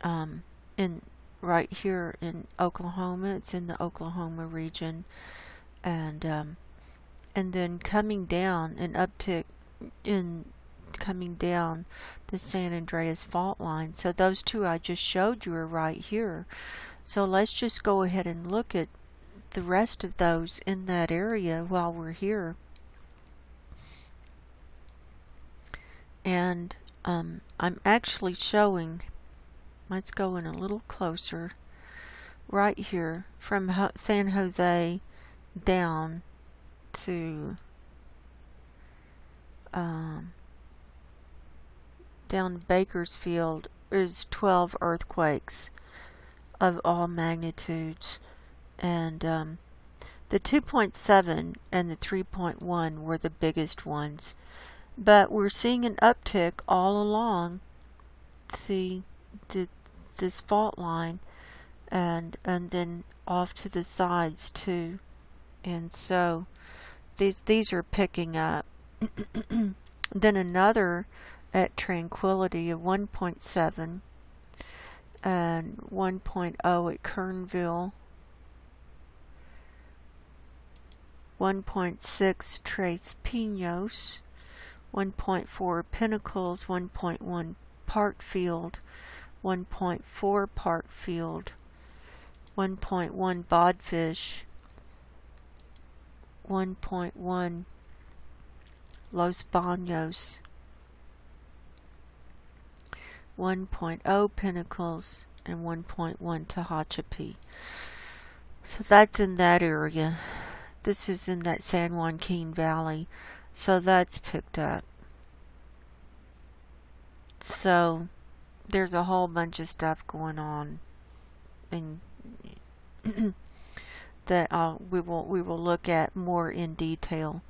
in right here in Oklahoma. It's in the Oklahoma region, and then coming down, an uptick in coming down the San Andreas fault line. So those two I just showed you are right here. So let's just go ahead and look at the rest of those in that area while we're here. And I'm actually showing, let's go in a little closer, right here from San Jose down to down Bakersfield is 12 earthquakes of all magnitudes, and the 2.7 and the 3.1 were the biggest ones, but we're seeing an uptick all along. See this fault line, and then off to the sides too, and so these are picking up. Then another at Tranquility of 1.7 and 1.0 at Kernville, 1.6 Tres Pinos, 1.4 Pinnacles, 1.1 Parkfield, 1.4 Parkfield, 1.1 Bodfish, 1.1 Los Banos, 1.0 Pinnacles, and 1.1 Tehachapi. So that's in that area. This is in that San Joaquin Valley, so that's picked up. So there's a whole bunch of stuff going on, and that we will look at more in detail.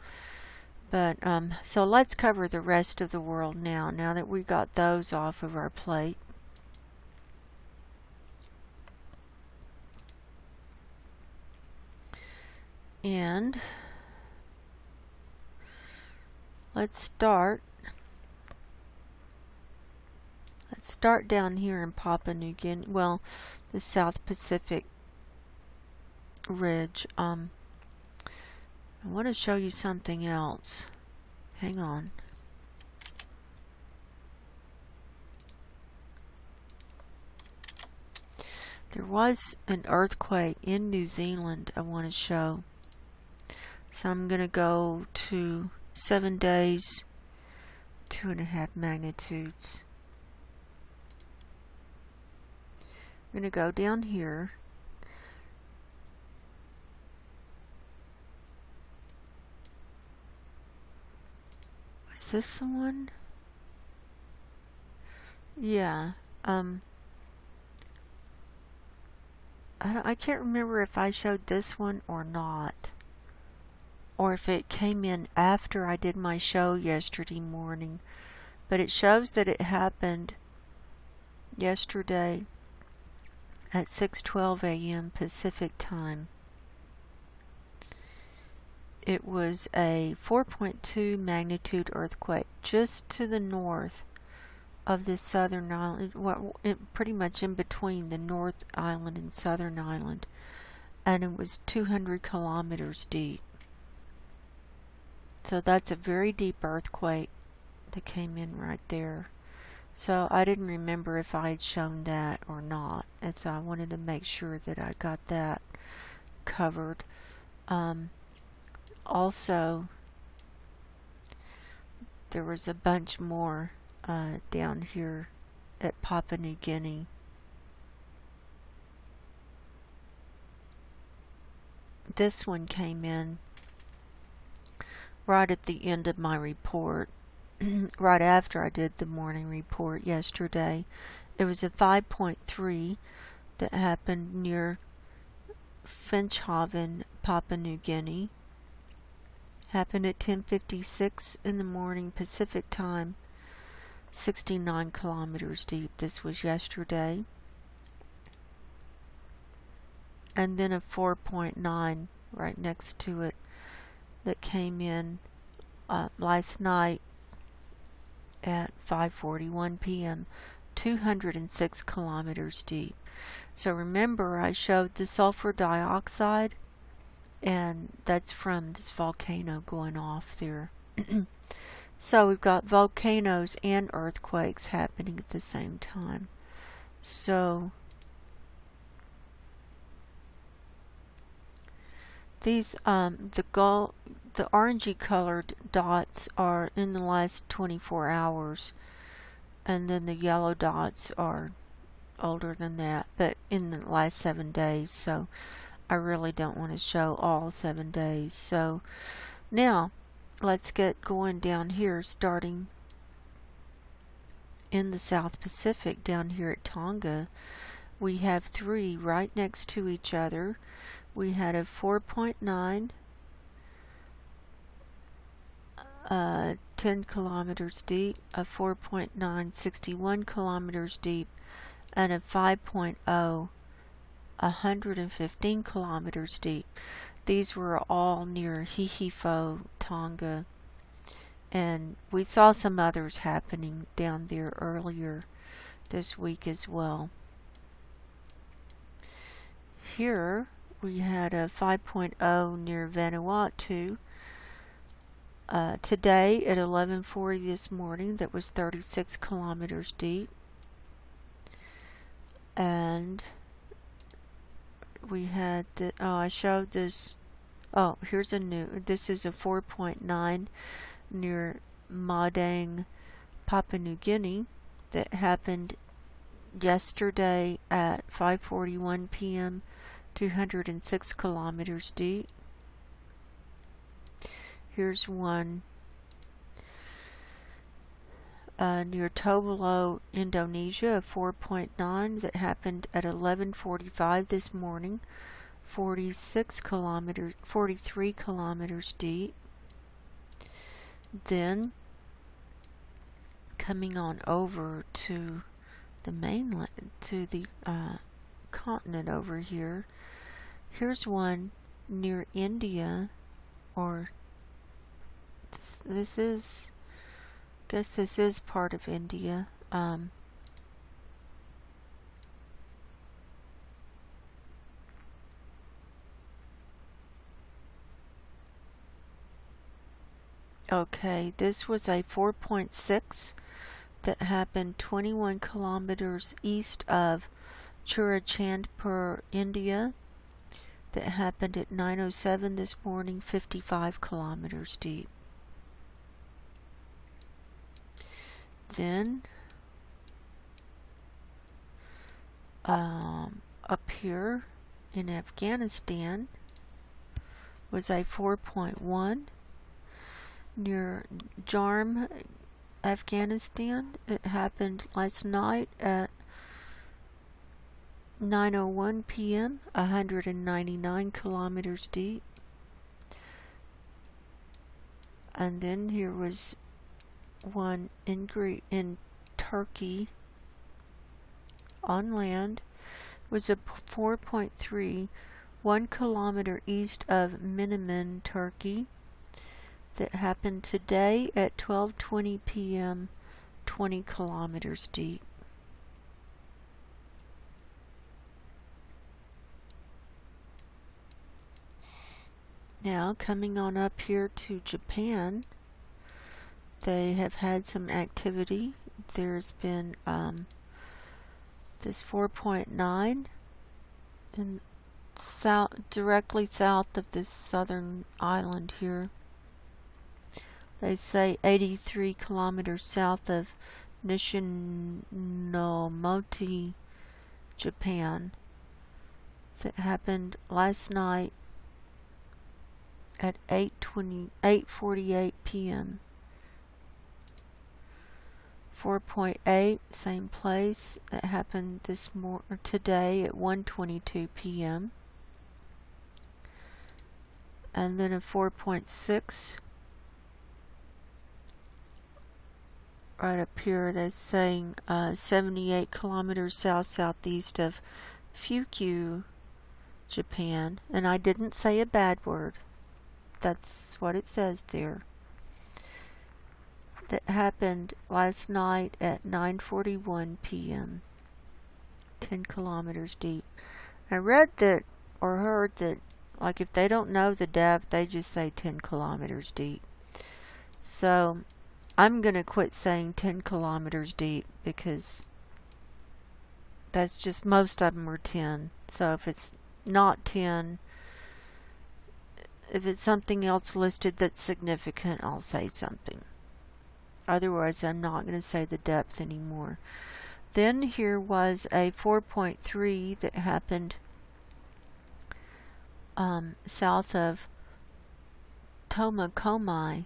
But so let's cover the rest of the world now that we got those off of our plate. And let's start down here in Papua New Guinea, well, the South Pacific Ridge. I want to show you something else. Hang on. There was an earthquake in New Zealand I want to show. So I'm going to go to 7 days, 2.5 magnitudes. I'm going to go down here. this the one? Yeah. I can't remember if I showed this one or not, or if it came in after I did my show yesterday morning, but it shows that it happened yesterday at 6:12 a.m. Pacific time. It was a 4.2 magnitude earthquake just to the north of this southern island, pretty much in between the North Island and Southern Island, and it was 200 kilometers deep. So that's a very deep earthquake that came in right there. So I didn't remember if I had shown that or not, and so I wanted to make sure that I got that covered. Also, there was a bunch more down here at Papua New Guinea. This one came in right at the end of my report, right after I did the morning report yesterday. It was a 5.3 that happened near Finchhaven, Papua New Guinea. Happened at 10:56 in the morning Pacific time, 69 kilometers deep. This was yesterday. And then a 4.9 right next to it that came in last night at 5:41 p.m., 206 kilometers deep. So remember, I showed the sulfur dioxide, and that's from this volcano going off there. So we've got volcanoes and earthquakes happening at the same time. So these the orangey colored dots are in the last 24 hours, and then the yellow dots are older than that, but in the last 7 days. So I really don't want to show all 7 days. So now let's get going down here, starting in the South Pacific down here at Tonga. We have 3 right next to each other. We had a 4.9, 10 kilometers deep, a 4.9, 61 kilometers deep, and a 5.0, 115 kilometers deep. These were all near Hihifo, Tonga, and we saw some others happening down there earlier this week as well. Here we had a 5.0 near Vanuatu today at 11:40 this morning. That was 36 kilometers deep. And we had I showed this. Oh, here's a new. This is a 4.9 near Madang, Papua New Guinea, that happened yesterday at 5:41 p.m. 206 kilometers deep. Here's one near Tobelo, Indonesia, a 4.9 that happened at 11:45 this morning, 43 kilometers deep. Then coming on over to the mainland, to the continent over here. Here's one near India, or this is, I guess this is part of India. Okay, this was a 4.6 that happened 21 kilometers east of Churachandpur, India, that happened at 9:07 this morning, 55 kilometers deep. Then up here in Afghanistan was a 4.1 near Jarm, Afghanistan. It happened last night at 9:01 p.m., 199 kilometers deep. And then here was one in Turkey on land. It was a 4.3, 1 kilometer east of Methane, Turkey, that happened today at 12:20 p.m., 20 kilometers deep. Now, coming on up here to Japan, they have had some activity. There's been this 4.9 in directly south of this southern island here. They say 83 kilometers south of Nishinomoto, Japan. That happened last night at 8:48 p.m. 4.8, same place. It happened today at 1:22 p.m. And then a 4.6 right up here. That's saying 78 kilometers southeast of Fuku, Japan. And I didn't say a bad word. That's what it says there. That happened last night at 9:41 p.m. 10 kilometers deep. I read that or heard that, like, if they don't know the depth, they just say 10 kilometers deep. So I'm going to quit saying 10 kilometers deep, because that's just, most of them are 10. So if it's not 10, if it's something else listed that's significant, I'll say something. Otherwise, I'm not going to say the depth anymore. Then here was a 4.3 that happened south of Tomakomai,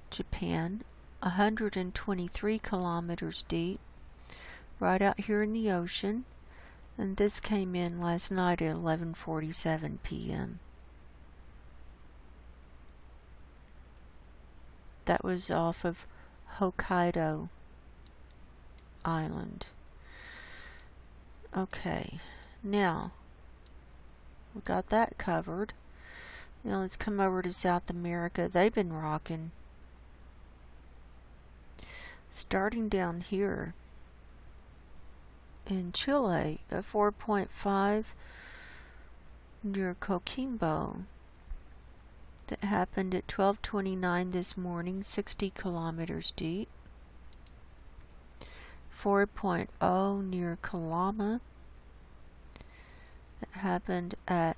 Japan, 123 kilometers deep, right out here in the ocean. And this came in last night at 11:47 p.m. That was off of Hokkaido Island. Okay, now we got that covered. Now let's come over to South America. They've been rocking. Starting down here in Chile, a 4.5 near Coquimbo. That happened at 12:29 this morning, 60 kilometers deep. 4.0 near Calama. That happened at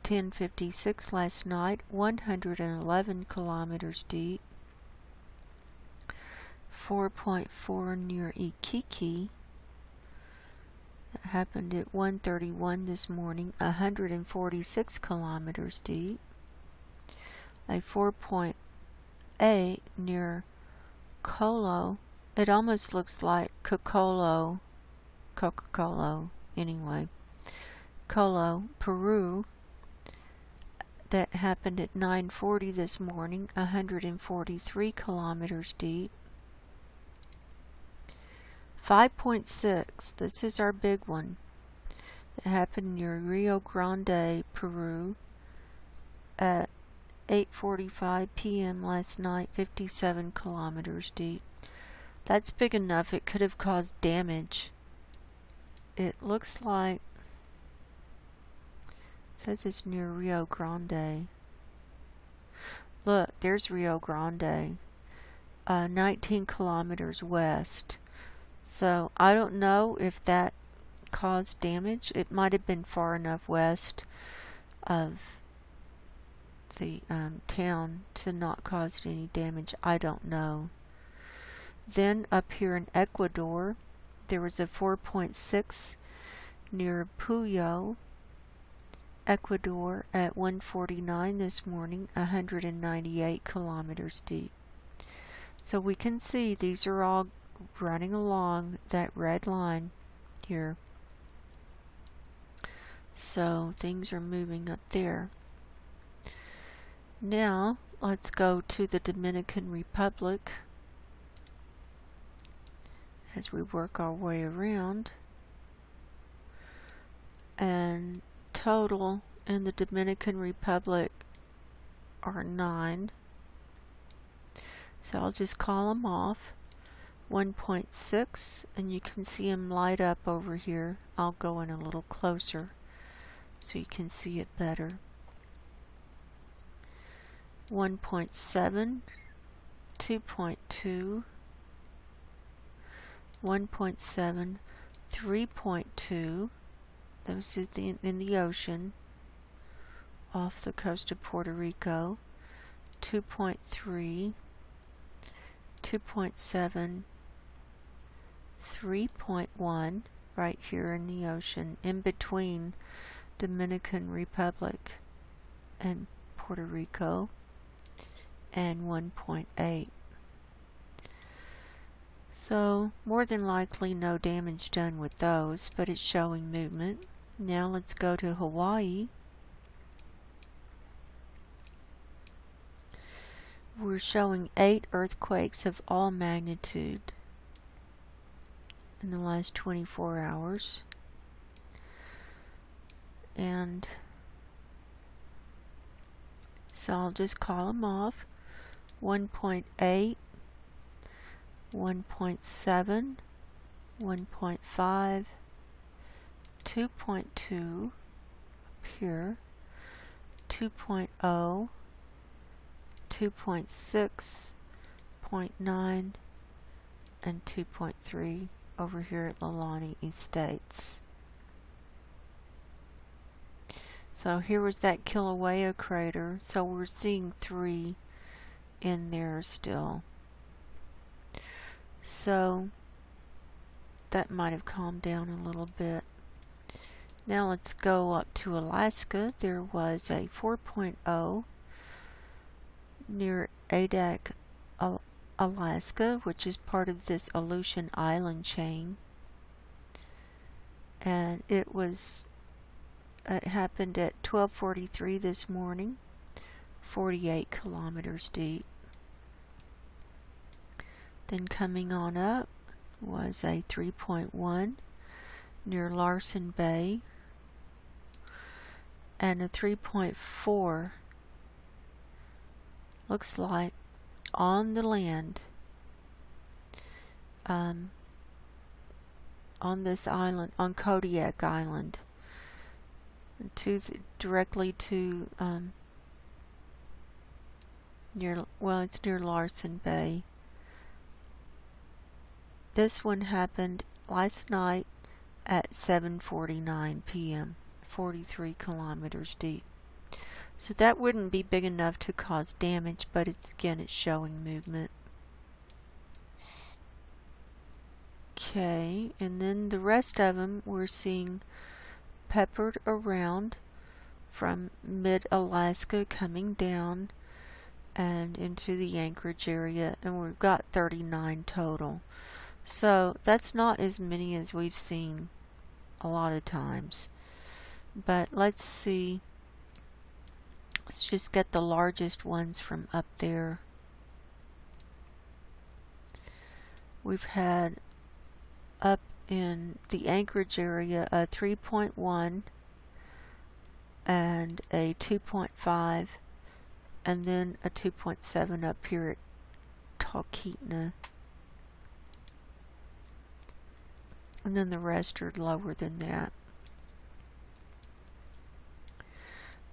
10:56 last night, 111 kilometers deep. 4.4 near Iquique. That happened at 1:31 this morning, 146 kilometers deep. A 4.8 near Colo. It almost looks like Coca-Cola, anyway. Colo, Peru. That happened at 9:40 this morning, 143 kilometers deep. 5.6, this is our big one. That happened near Rio Grande, Peru, at 8:45 p.m. last night, 57 kilometers deep. That's big enough it could have caused damage. It looks like, it says it's near Rio Grande. Look, there's Rio Grande, 19 kilometers west. So I don't know if that caused damage. It might have been far enough west of the town to not cause any damage. I don't know. Then up here in Ecuador, there was a 4.6 near Puyo, Ecuador, at 1:49 this morning, 198 kilometers deep. So we can see these are all running along that red line here. So things are moving up there. Now let's go to the Dominican Republic as we work our way around. And total in the Dominican Republic are 9. So I'll just call them off. 1.6, and you can see them light up over here. I'll go in a little closer so you can see it better. 1.7, 2.2, 1.7, 3.2. Those is in the ocean off the coast of Puerto Rico. 2.3, 2.7, 3.1 right here in the ocean in between Dominican Republic and Puerto Rico, and 1.8. So more than likely no damage done with those, but it's showing movement. Now let's go to Hawaii. We're showing 8 earthquakes of all magnitude in the last 24 hours. And so I'll just call them off. 1.8, 1.7, 1.5, 2.2 up here, 2.0, 2.6, 0.9, and 2.3 over here at Lalani Estates. So here was that Kilauea crater, so we're seeing 3 in there still. So that might have calmed down a little bit. Now let's go up to Alaska. There was a 4.0 near Adak, Alaska, which is part of this Aleutian Island chain. And it happened at 12:43 this morning, 48 kilometers deep. Then coming on up was a 3.1 near Larsen Bay, and a 3.4 looks like on the land on this island, on Kodiak Island, directly to it's near Larsen Bay. This one happened last night at 7:49 p.m., 43 kilometers deep. So that wouldn't be big enough to cause damage, but it's showing movement. Okay, and then the rest of them we're seeing peppered around from mid-Alaska coming down and into the Anchorage area, and we've got 39 total. So that's not as many as we've seen a lot of times. But let's see. Let's just get the largest ones from up there. We've had up in the Anchorage area a 3.1 and a 2.5, and then a 2.7 up here at Talkeetna. And then the rest are lower than that.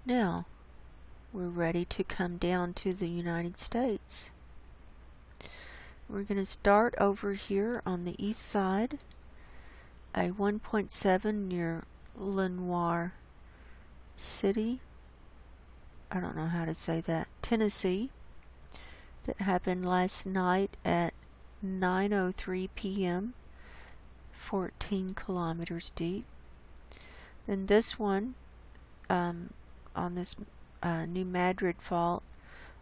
Now, we're ready to come down to the United States. We're going to start over here on the east side, a 1.7 near Lenoir City, I don't know how to say that, Tennessee, that happened last night at 9:03 p.m., 14 kilometers deep. Then this one, on this New Madrid fault,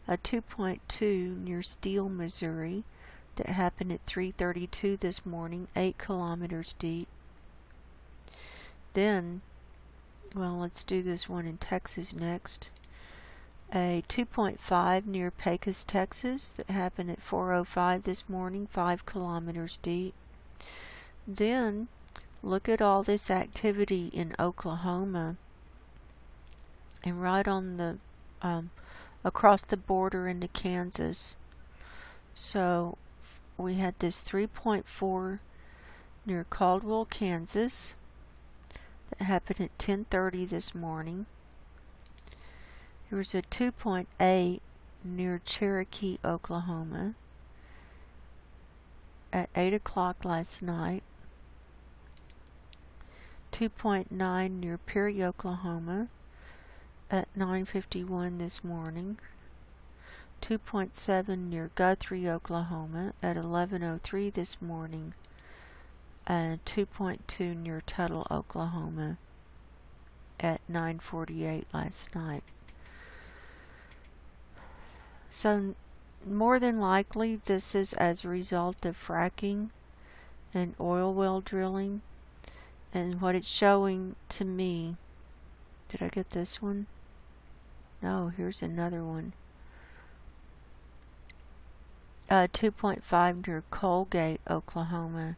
a 2.2 near Steele, Missouri, that happened at 3:32 this morning, 8 kilometers deep. Then, well, let's do this one in Texas next. A 2.5 near Pecos, Texas that happened at 4:05 this morning, 5 kilometers deep. Then, look at all this activity in Oklahoma and right on the across the border into Kansas. So we had this 3.4 near Caldwell, Kansas that happened at 10:30 this morning. There was a 2.8 near Cherokee, Oklahoma at 8 o'clock last night. 2.9 near Perry, Oklahoma at 9:51 this morning. 2.7 near Guthrie, Oklahoma at 11:03 this morning. And 2.2 near Tuttle, Oklahoma at 9:48 last night. So more than likely this is as a result of fracking and oil well drilling. And what it's showing to me, did I get this one? No, here's another one. 2.5 near Colgate, Oklahoma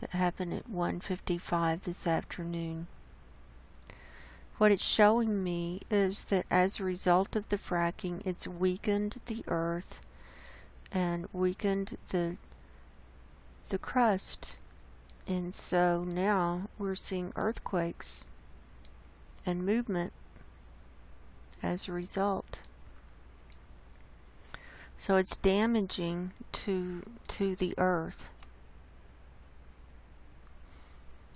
that happened at 1:55 this afternoon. What it's showing me is that as a result of the fracking, it's weakened the earth and weakened the crust. And so now we're seeing earthquakes and movement as a result. So it's damaging to the earth.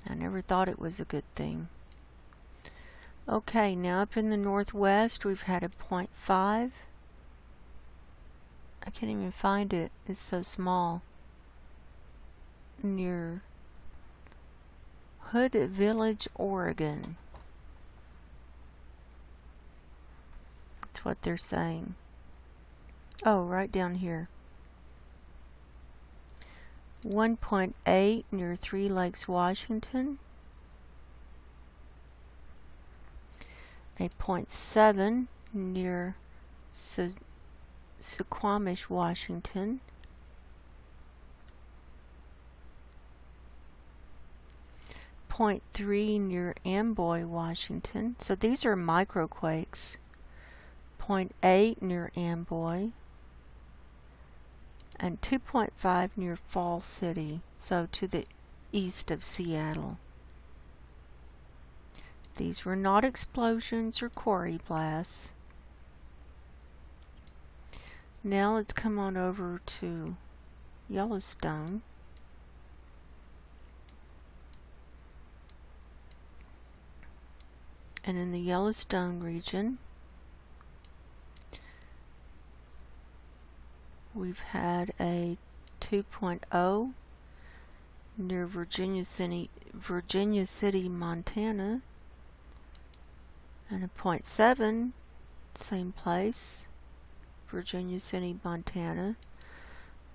I never thought it was a good thing. Okay, now up in the northwest we've had a 0.5. I can't even find it. It's so small. Near Hood Village, Oregon. That's what they're saying. Oh, right down here. 1.8 near Three Lakes, Washington. A 0.7 near Suquamish, Washington. 0.3 near Amboy, Washington. So these are microquakes. 0.8 near Amboy. And 2.5 near Fall City, so to the east of Seattle. These were not explosions or quarry blasts. Now let's come on over to Yellowstone. And in the Yellowstone region, we've had a 2.0 near Virginia City, Montana, and a 0.7, same place, Virginia City, Montana.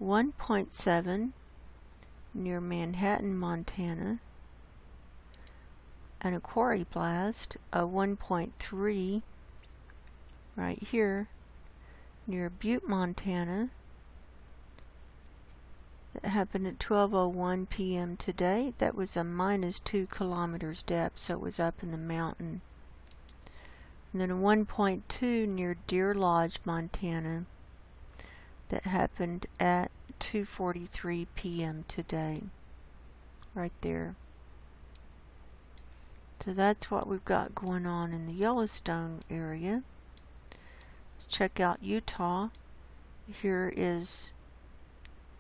1.7 near Manhattan, Montana, and a quarry blast, a 1.3 right here near Butte, Montana. That happened at 12:01 p.m. today. That was a -2 kilometers depth, so it was up in the mountain. And then a 1.2 near Deer Lodge, Montana. That happened at 2:43 p.m. today. Right there. So that's what we've got going on in the Yellowstone area. Let's check out Utah. Here is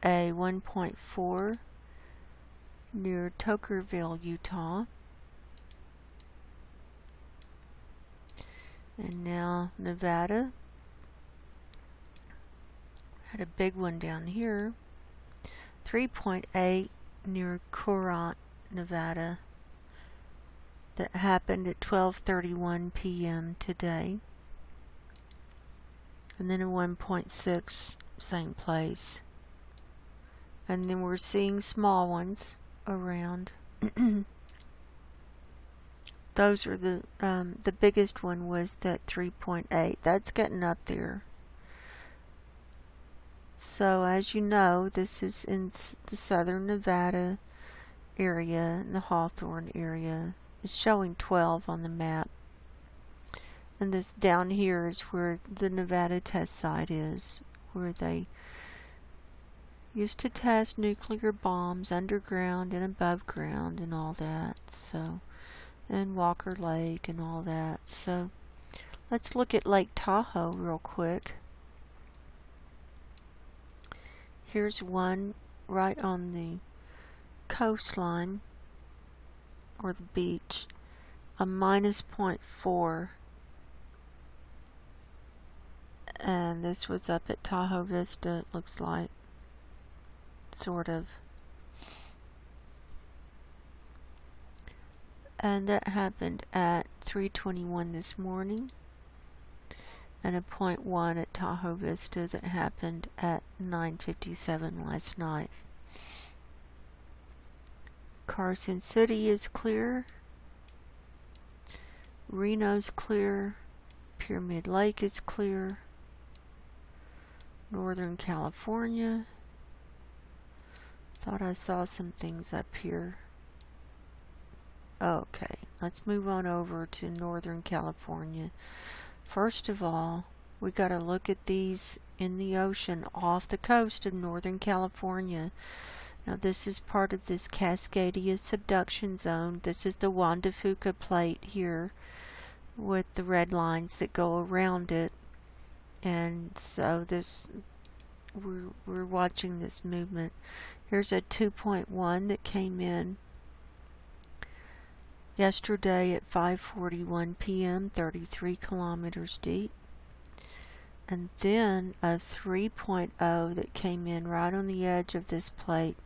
a 1.4 near Tokerville, Utah. And now Nevada. Had a big one down here. 3.8 near Courant, Nevada. That happened at 12:31 p.m. today. And then a 1.6, same place. And then we're seeing small ones around. Those are the biggest one was that 3.8. That's getting up there. So as you know, this is in the southern Nevada area, in the Hawthorne area. It's showing 12 on the map. And this down here is where the Nevada test site is, where they used to test nuclear bombs underground and above ground and all that. So, and Walker Lake and all that. So let's look at Lake Tahoe real quick. Here's one right on the coastline or the beach, a minus 0.4, and this was up at Tahoe Vista, it looks like, sort of. And that happened at 3:21 this morning, and a 0.1 at Tahoe Vista that happened at 9:57 last night. Carson City is clear. Reno's clear. Pyramid Lake is clear. Northern California. Thought I saw some things up here. Okay, let's move on over to Northern California. First of all, we got to look at these in the ocean off the coast of Northern California. Now this is part of this Cascadia subduction zone. This is the Juan de Fuca plate here with the red lines that go around it. And so this, we're watching this movement. Here's a 2.1 that came in yesterday at 5:41 p.m., 33 kilometers deep. And then a 3.0 that came in right on the edge of this plate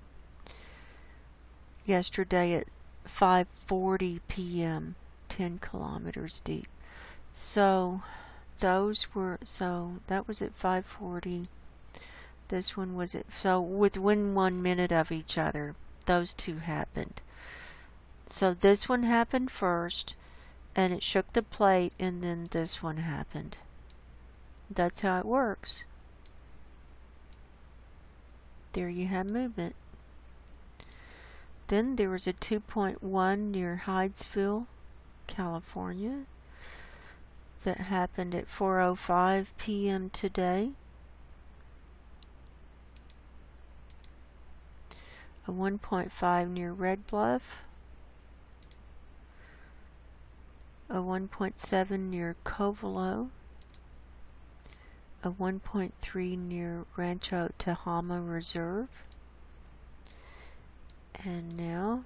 yesterday at 5:40 p.m., 10 kilometers deep. So those were, so that was at 5:40. This one was at, so within 1 minute of each other, those two happened. So this one happened first, and it shook the plate, and then this one happened. That's how it works. There you have movement. Then there was a 2.1 near Hydesville, California, that happened at 4:05 p.m. today. A 1.5 near Red Bluff. A 1.7 near Covelo. A 1.3 near Rancho Tehama Reserve. And now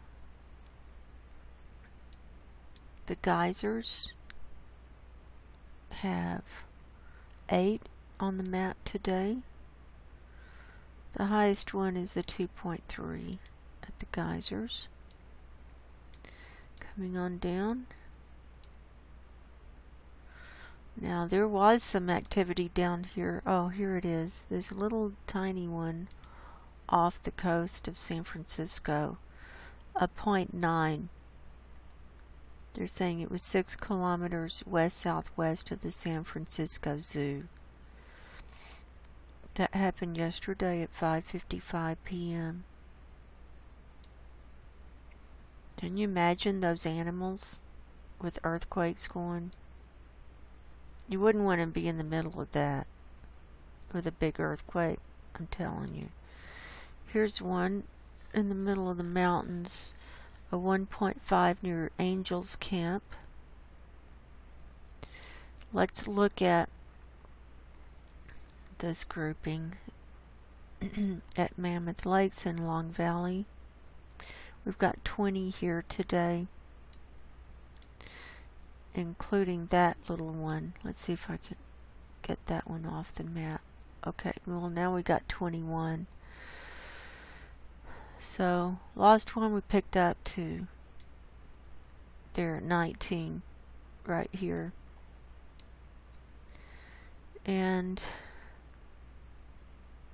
the geysers have 8 on the map today. The highest one is a 2.3 at the geysers. Coming on down. Now there was some activity down here. Oh, here it is. This little tiny one off the coast of San Francisco. A 0.9. They're saying it was 6 kilometers west-southwest of the San Francisco Zoo. That happened yesterday at 5:55 p.m. Can you imagine those animals with earthquakes going? You wouldn't want to be in the middle of that with a big earthquake, I'm telling you. Here's one in the middle of the mountains, a 1.5 near Angels Camp. Let's look at this grouping at Mammoth Lakes and Long Valley. We've got 20 here today, including that little one. Let's see if I can get that one off the map. Okay, well now we got 21. So last one we picked up to there at 19 right here. And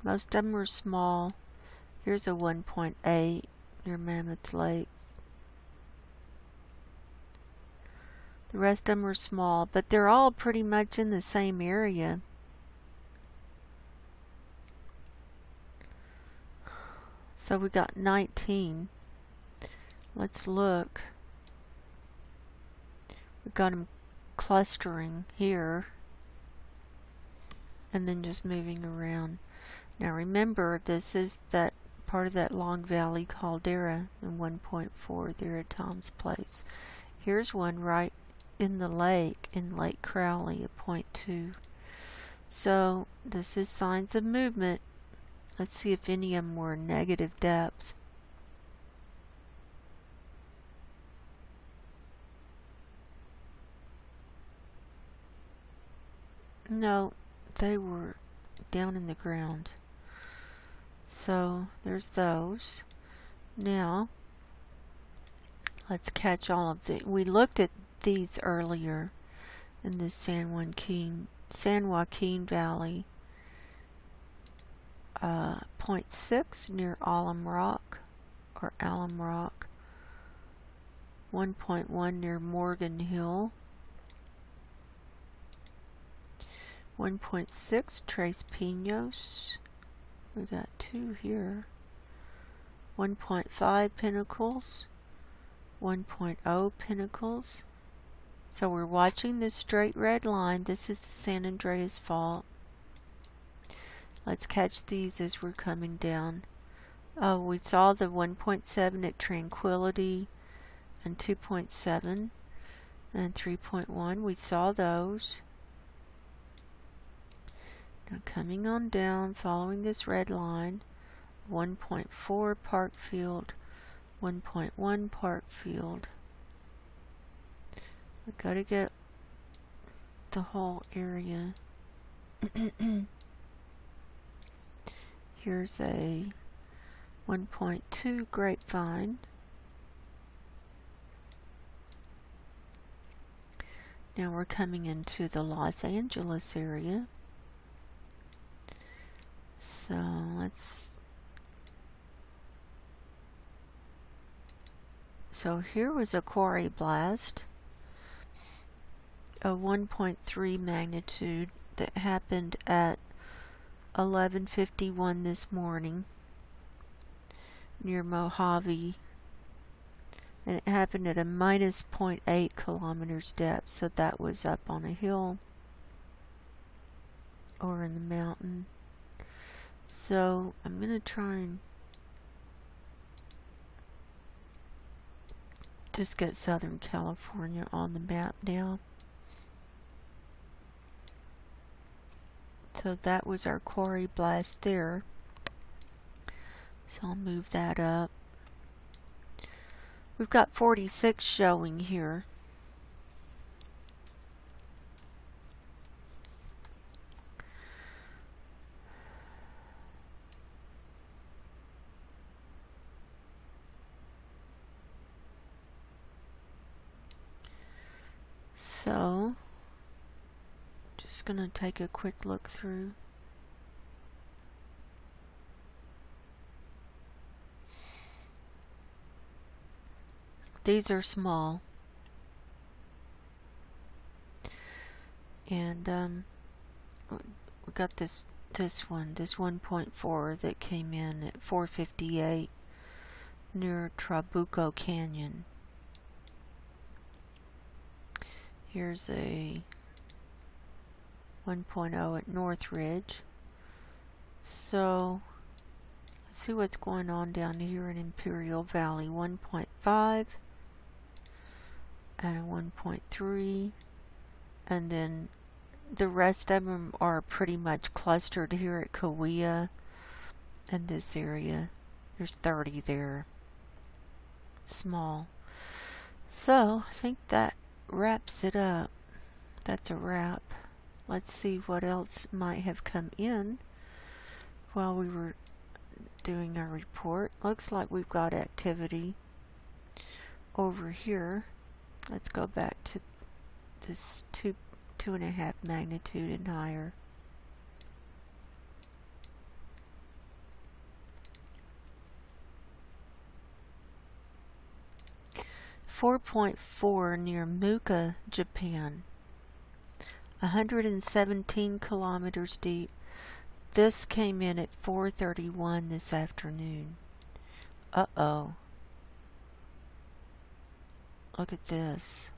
most of them were small. Here's a 1.8 near Mammoth Lake. The rest of them are small, but they're all pretty much in the same area. So we got 19. Let's look. We've got them clustering here and then just moving around. Now remember, this is that part of that Long Valley caldera in 1.4 there at Tom's Place. Here's one right in the lake, in Lake Crowley at 0.2. So this is signs of movement. Let's see if any of them were negative depth. No, they were down in the ground. So there's those. Now let's catch all of the. We looked at these earlier in the San Joaquin Valley. 0.6 near Alum Rock. 1.1 near Morgan Hill. 1.6 Tres Pinos. We got 2 here. 1.5 Pinnacles. 1.0 Pinnacles. So we're watching this straight red line. This is the San Andreas Fault. Let's catch these as we're coming down. Oh, we saw the 1.7 at Tranquility and 2.7 and 3.1. We saw those. Now coming on down, following this red line, 1.4 Parkfield, 1.1 Parkfield. We've got to get the whole area. Here's a 1.2 Grapevine. Now we're coming into the Los Angeles area. So so here was a quarry blast, a 1.3 magnitude that happened at 11:51 this morning near Mojave, and it happened at a minus 0.8 kilometers depth, so that was up on a hill or in the mountain. So I'm going to try and just get Southern California on the map now. So that was our quarry blast there. So I'll move that up. We've got 46 showing here. So, just going to take a quick look through. These are small. And we got this one, this 1.4 that came in at 4:58 near Trabuco Canyon. Here's a 1.0 at Northridge. So let's see what's going on down here in Imperial Valley. 1.5 and a 1.3, and then the rest of them are pretty much clustered here at Kauai and this area. There's 30 there. Small. So I think that wraps it up. That's a wrap. Let's see what else might have come in while we were doing our report. Looks like we've got activity over here. Let's go back to this 2.5 magnitude and higher. 4.4 near Muka, Japan. 117 kilometers deep. This came in at 4:31 this afternoon. Uh-oh. Look at this.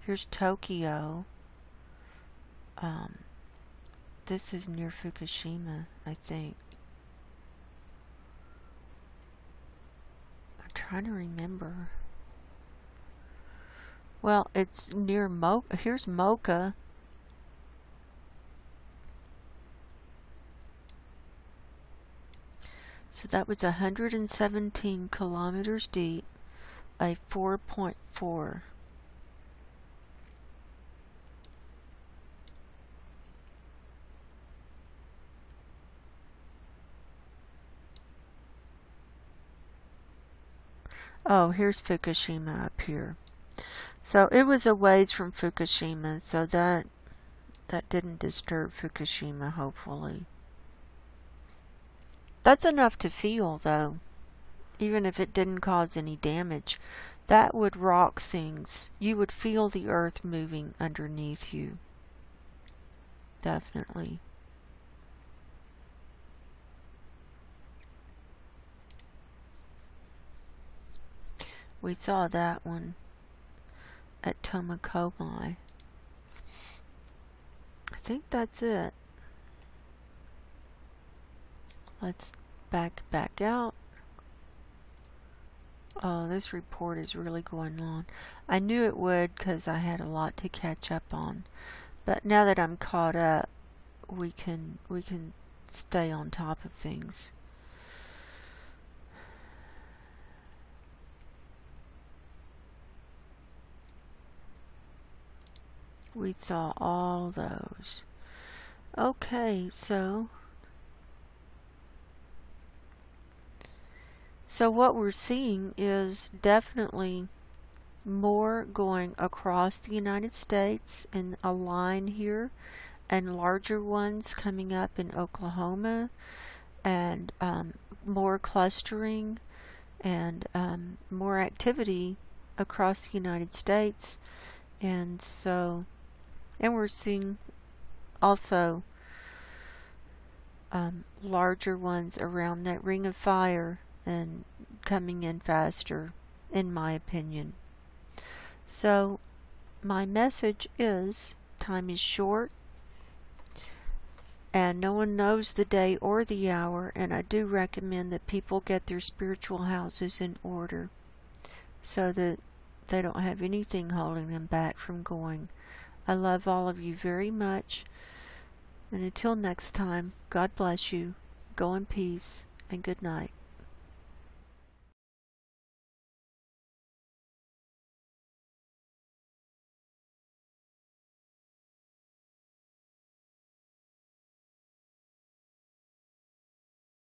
Here's Tokyo. This is near Fukushima, I think. I'm trying to remember. Well, it's near Mocha. Here's Mocha. So that was 117 kilometers deep, a 4.4. Oh, here's Fukushima up here. So it was a ways from Fukushima, so that didn't disturb Fukushima, hopefully. That's enough to feel, though, even if it didn't cause any damage. That would rock things. You would feel the earth moving underneath you. Definitely. We saw that one at Tomakomai. I think that's it. Let's back out. Oh, this report is really going long. I knew it would because I had a lot to catch up on. But now that I'm caught up, we can stay on top of things. We saw all those. Okay, so what we're seeing is definitely more going across the United States in a line here, and larger ones coming up in Oklahoma, and more clustering and more activity across the United States. And so, and we're seeing also larger ones around that ring of fire and coming in faster, in my opinion. So my message is, time is short and no one knows the day or the hour, and I do recommend that people get their spiritual houses in order so that they don't have anything holding them back from going. I love all of you very much, and until next time, God bless you, go in peace, and good night.